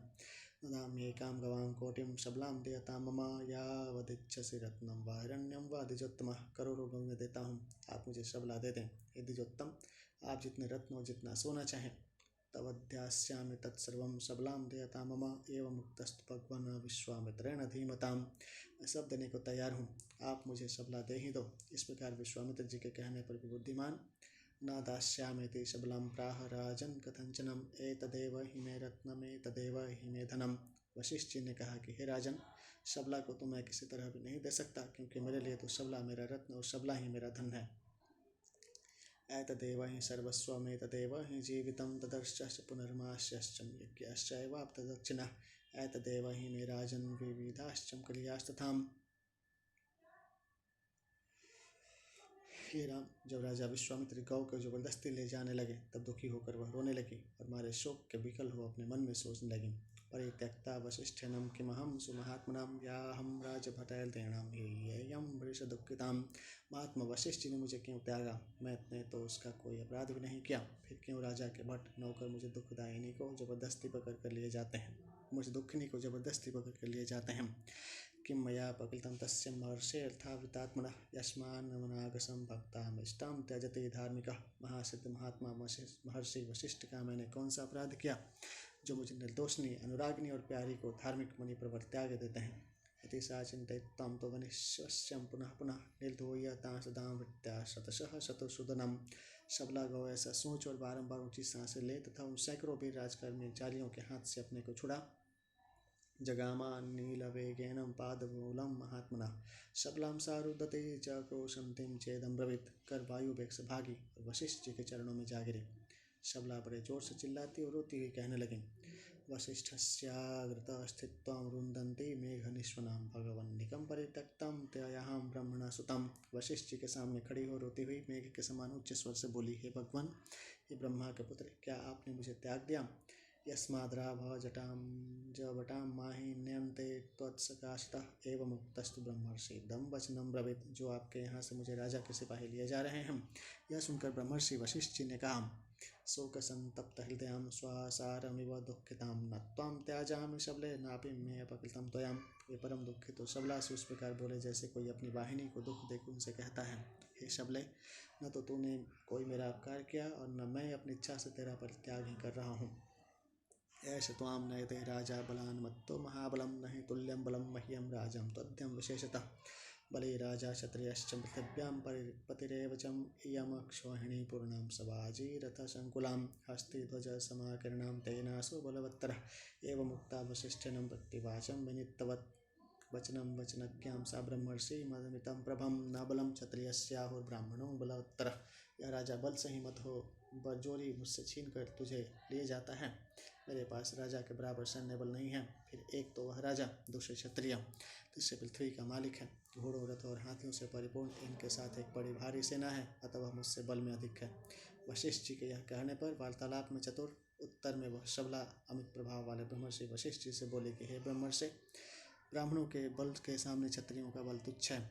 Speaker 1: ददाम्येकां गवां कोटिं सबलां देयतां मम यावदिच्छसि रत्नं वा हिरण्यं वा द्विजोत्तमः। करोड़ों गौएं देता हूँ, आप मुझे सबला दे दें। हे द्विजोत्तम, आप जितने रत्न और जितना सोना चाहें तवध्यास्यामि तत्सर्वं सबलां देयतां मम एवं मुक्तस्तु भगवान् विश्वामित्रेण धीमताम्। मैं सब देने को तैयार हूँ, आप मुझे सबला दे ही दो। इस प्रकार विश्वामित्र जी के कहने पर भी बुद्धिमान न दास्यामीति सबलां प्राह राजन् कथंचनम् एतदेव हि मे रत्नम् एतदेव हि मे धनम्। वशिष्ठ जी ने कहा कि हे राजन, सबला को तो मैं किसी तरह भी नहीं दे सकता, क्योंकि मेरे लिए तो सबला मेरा रत्न और सबला ही मेरा धन है। एतदेव हि सर्वस्वमेतदेव हि जीवितं तदर्श्च पुनर्मास्यश्च यज्ञश्चैवाप्तदक्षिणः एतदेव हि मे राजन् विविधाश्च कलियास्तथाम्। हे राम, जब राजा विश्वामित्र गौ को जबरदस्ती ले जाने लगे, तब दुखी होकर वह रोने लगी और मारे शोक के विकल हो अपने मन में सोचने लगी, परित्यक्ता वसिष्ठेनं किमहं सुमहात्मनां याहं राजभटैर्देणां हेयं वृषदुःखितां। महात्मा वशिष्ठ जी ने मुझे क्यों त्यागा? मैंने तो उसका कोई अपराध भी नहीं किया, फिर क्यों राजा के भट नौकर मुझे दुखदायिनी को जबरदस्ती पकड़ कर लिए जाते हैं, मुझे दुखिनी को जबरदस्ती पकड़ कर लिए जाते हैं। किं मया पकलितं तस्य महर्षेऽर्थावृतात्मनः यस्मान्मनागसं भक्तामिष्टां त्यजति धार्मिकः। महासिद्ध महात्मा महर्षि वशिष्ठ का मैंने कौन सा अपराध किया जो मुझे निर्दोषनी, अनुराग्नि और प्यारी को धार्मिक मुनि प्रवर त्याग देते हैं। अतिशा चिन्तयित्वां तो वनिष्यस्यं पुनः पुनः निर्धूयतां सदा वृत्त्या शतशः शतसुदनम्। सबला गौ ऐसा सोच और बारंबार ऊंची सांसें ले तथा उन सैकड़ों वीर राजकर्मी जालियों के हाथ से अपने को छुड़ा जगामा नीलवेगेन पादमूलं महात्मना सबलां सारुदते च क्रोशन्तीं चेदम्ब्रवीत्। कर वायु वेग से भागी और वशिष्ठ जी के चरणों में जा गिरी। सबला बड़े जोर से चिल्लाती और रोती हुई कहने लगी, वसिष्ठस्याग्रतः स्थित्वा रुन्दन्ति मेघनिस्वनां भगवन्निकं परित्यक्तं त्ययाहं ब्रह्मणा सुतं। वशिष्ठ जी के सामने खड़ी हो रोती हुई मेघ के समान उच्च स्वर से बोली, हे भगवान, हे ब्रह्मा के पुत्र, क्या आपने मुझे त्याग दिया? यस्माद्राभ जटां माहिन्यन्ते त्वत्सकाशतः एवं मुक्तस्तु ब्रह्मर्षि दम वचनम ब्रवीत। जो आपके यहाँ से मुझे राजा के सिपाही लिए जा रहे हैं। यह सुनकर ब्रह्मर्षि वशिष्ठ जी ने कहा, शोक संतप्त हृदयां स्वासारमिव दुःखितां न त्वां त्याजामि सबले नापि मे अपकृतं त्वयां। वे परम दुखित तो सबला से उस प्रकार बोले जैसे कोई अपनी वाहिनी को दुख देकर उनसे कहता है, हे सबले, न तो तूने कोई मेरा अपकार किया और न मैं अपनी इच्छा से तेरा परित्याग ही कर रहा हूँ। ऐश त्वां नयते राजा बलान् मत्तो महाबलं नहि तुल्यं बलं मह्यं राजं त्वद्यं विशेषतः। बले राजा क्षत्रियश्च पृथिव्यां पतिरेव च इयमक्षौहिणी पूर्णां सवाजी रथसङ्कुलां हस्तिध्वजसमाकीर्णां तेनासो बलवत्तरः। एवं मुक्ता वसिष्ठेन प्रतिवाचं विनीतवत् वचनं वचनज्ञां सा ब्रह्मर्षि मदमितं प्रभं न बलं क्षत्रियस्याहुर्ब्राह्मणो बलवत्तरः। यह राजा बल से ही मत हो बरजोरी मुझसे छीन कर तुझे लिए जाता है। मेरे पास राजा के बराबर सैन्य बल नहीं है। फिर एक तो वह राजा, दूसरे क्षत्रिय, तीसरे पृथ्वी का मालिक है। घोड़ों, रथ और हाथियों से परिपूर्ण इनके साथ एक बड़ी भारी सेना है, अतः वह मुझसे बल में अधिक है। वशिष्ठ जी के यह कहने पर वार्तालाप में चतुर, उत्तर में वह सबला अमित प्रभाव वाले ब्रह्मर्षि वशिष्ठ जी से बोले कि हे ब्रह्मर्षि, ब्राह्मणों के बल के सामने क्षत्रियों का बल तुच्छ है।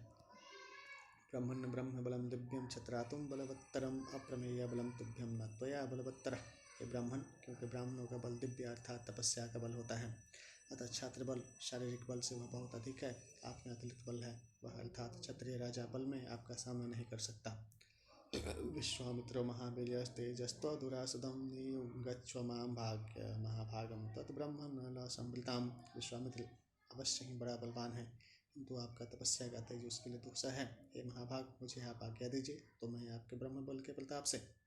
Speaker 1: ब्रह्मण्य ब्रह्म बलम दिव्यम छत्रातुम बलवत्तरम अप्रमेय बलम तुभ्यम न त्वया बलवत्तर। हे ब्राह्मण, क्योंकि ब्राह्मणों का बल दिव्य अर्थात तपस्या का बल होता है, अतः छात्र बल शारीरिक बल से वह बहुत अधिक है। आप में अतिरिक्त बल है, वह अर्थात क्षत्रिय राजा बल में आपका सामना नहीं कर सकता। विश्वामित्रो महावीर्यस्तेजस्त्वदुरासदं नियुङ्गच्छ्वमां भाग्य महाभागम तद्ब्रह्मण संवृताम। विश्वामित्र अवश्य ही बड़ा बलवान है, किंतु आपका तपस्या का तेज उसके लिए दूसरा है। हे महाभाग, मुझे आप आज्ञा दीजिए तो मैं आपके ब्रह्म बल के प्रताप से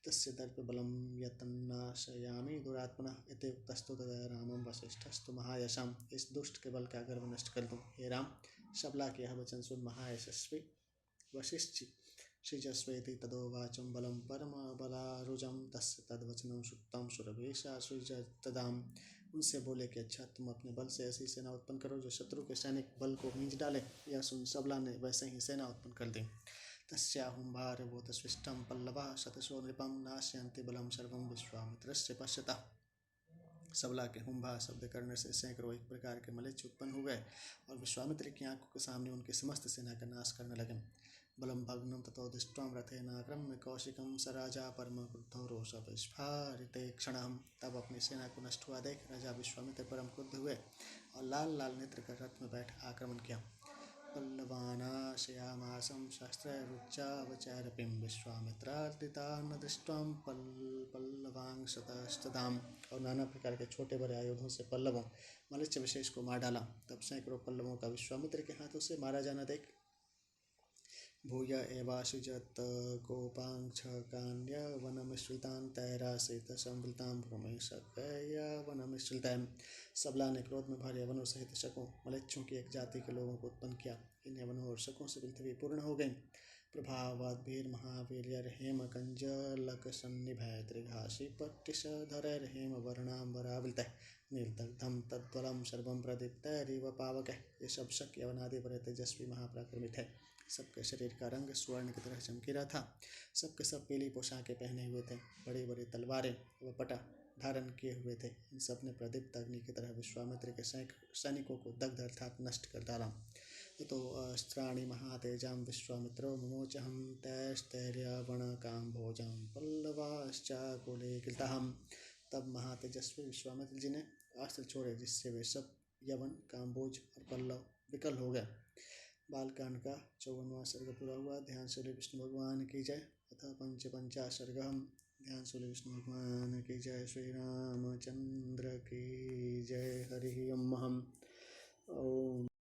Speaker 1: तस्य दर्प बलम यतन्नाशयामि दुरात्मनः इति उक्तस्तु तदा रामं वसिष्ठस्तु महायशाम। इस दुष्ट के बल का गर्व नष्ट कर दूं। हे राम, सबला के यह वचन सुन महायशस्वी वशिष्ठ श्रीजस्वेति तदोवाचं बलं परमबलारुजं तस्य तद्वचनं श्रुतं सुरभीषासुजतदाम। उनसे बोले कि अच्छा, तुम अपने बल से ऐसी सेना उत्पन्न करो जो शत्रु के सैनिक बल को नीच डाले। यह सुन सबला ने वैसे ही सेना उत्पन्न कर दी। तस्याहुंभारवोतस्विष्टं पल्लवः शतशो नृपं नाशयन्ति बलं सर्वं विश्वामित्रस्य पश्यतः। सबला के हुंभा शब्द करने से सैकड़ों एक प्रकार के मलेच्छ उत्पन्न हो गए और विश्वामित्र की आंखों के सामने उनकी समस्त सेना का नाश करने लगे। बलम भग्नं ततो दृष्ट्वा रथेनाक्रम्य कौशिकं स राजा परम क्रुद्धो रोषविस्फारिते क्षणः। तब अपनी सेना को नष्ट हुआ देख राजा विश्वामित्र परम क्रुद्ध हुए और लाल लाल नेत्र कर रथ में बैठ आक्रमण किया। पल्लवानाशयामासं शस्त्रैरुच्चावचैरपिं विश्वामित्रार्दितान् दृष्ट्वा पल्लवांशतस्तदाम्। और नाना प्रकार के छोटे बड़े आयुधों से पल्लवों मलिच्छ विशेष को मार डाला। तब सैकड़ों पल्लवों का विश्वामित्र के हाथों से मारा जाना देख भूय एवासुजत गोपांक्षकान्यवनमिश्रितान् तैरासेतसंवृतां भ्रमेशकयवनमिश्रितां। सबला ने क्रोध में भर यवनों सहित शकों मलेच्छों की एक जाति के लोगों को उत्पन्न किया। इन यवनों और शकों से पृथ्वी पूर्ण हो गई। प्रभावाद्भिर्महावीर्यर्हेमकञ्जलकसन्निभैः त्रिघासीपट्टिशधरैर्हेमवर्णाम्बरावृतैः निर्दग्धं तद्बलं सर्वं प्रदीप्तैरिव पावकैः। ये सब शक यवनादि बड़े तेजस्वी महापराक्रमी थे। सबके शरीर का रंग स्वर्ण की तरह चमकीला था। सबके सब पीली पोशाकें पहने हुए थे। बड़ी बड़ी तलवारें व पटा धारण किए हुए थे। इन सब ने प्रदीप्त अग्नि की तरह विश्वामित्र के सैनिकों को दग्ध अर्थात नष्ट कर डाला। तो अस्त्राणि महातेजां विश्वामित्रो मुमोचहं तैस्तैर्यवणकाम्भोजं पल्लवाश्चाकुले कृताहम्। तब महातेजस्वी विश्वामित्र जी ने अस्त्र छोड़े, जिससे वे सब यवन, काम्भोज और पल्लव विकल हो गए। बालकांड का 54वां सर्ग पूरा हुआ। ध्यान से विष्णु भगवान की जय। अथ पंचपंचा सर्गम। ध्यान से विष्णु भगवान की जय। श्री रामचंद्र की जय। हरि ओम।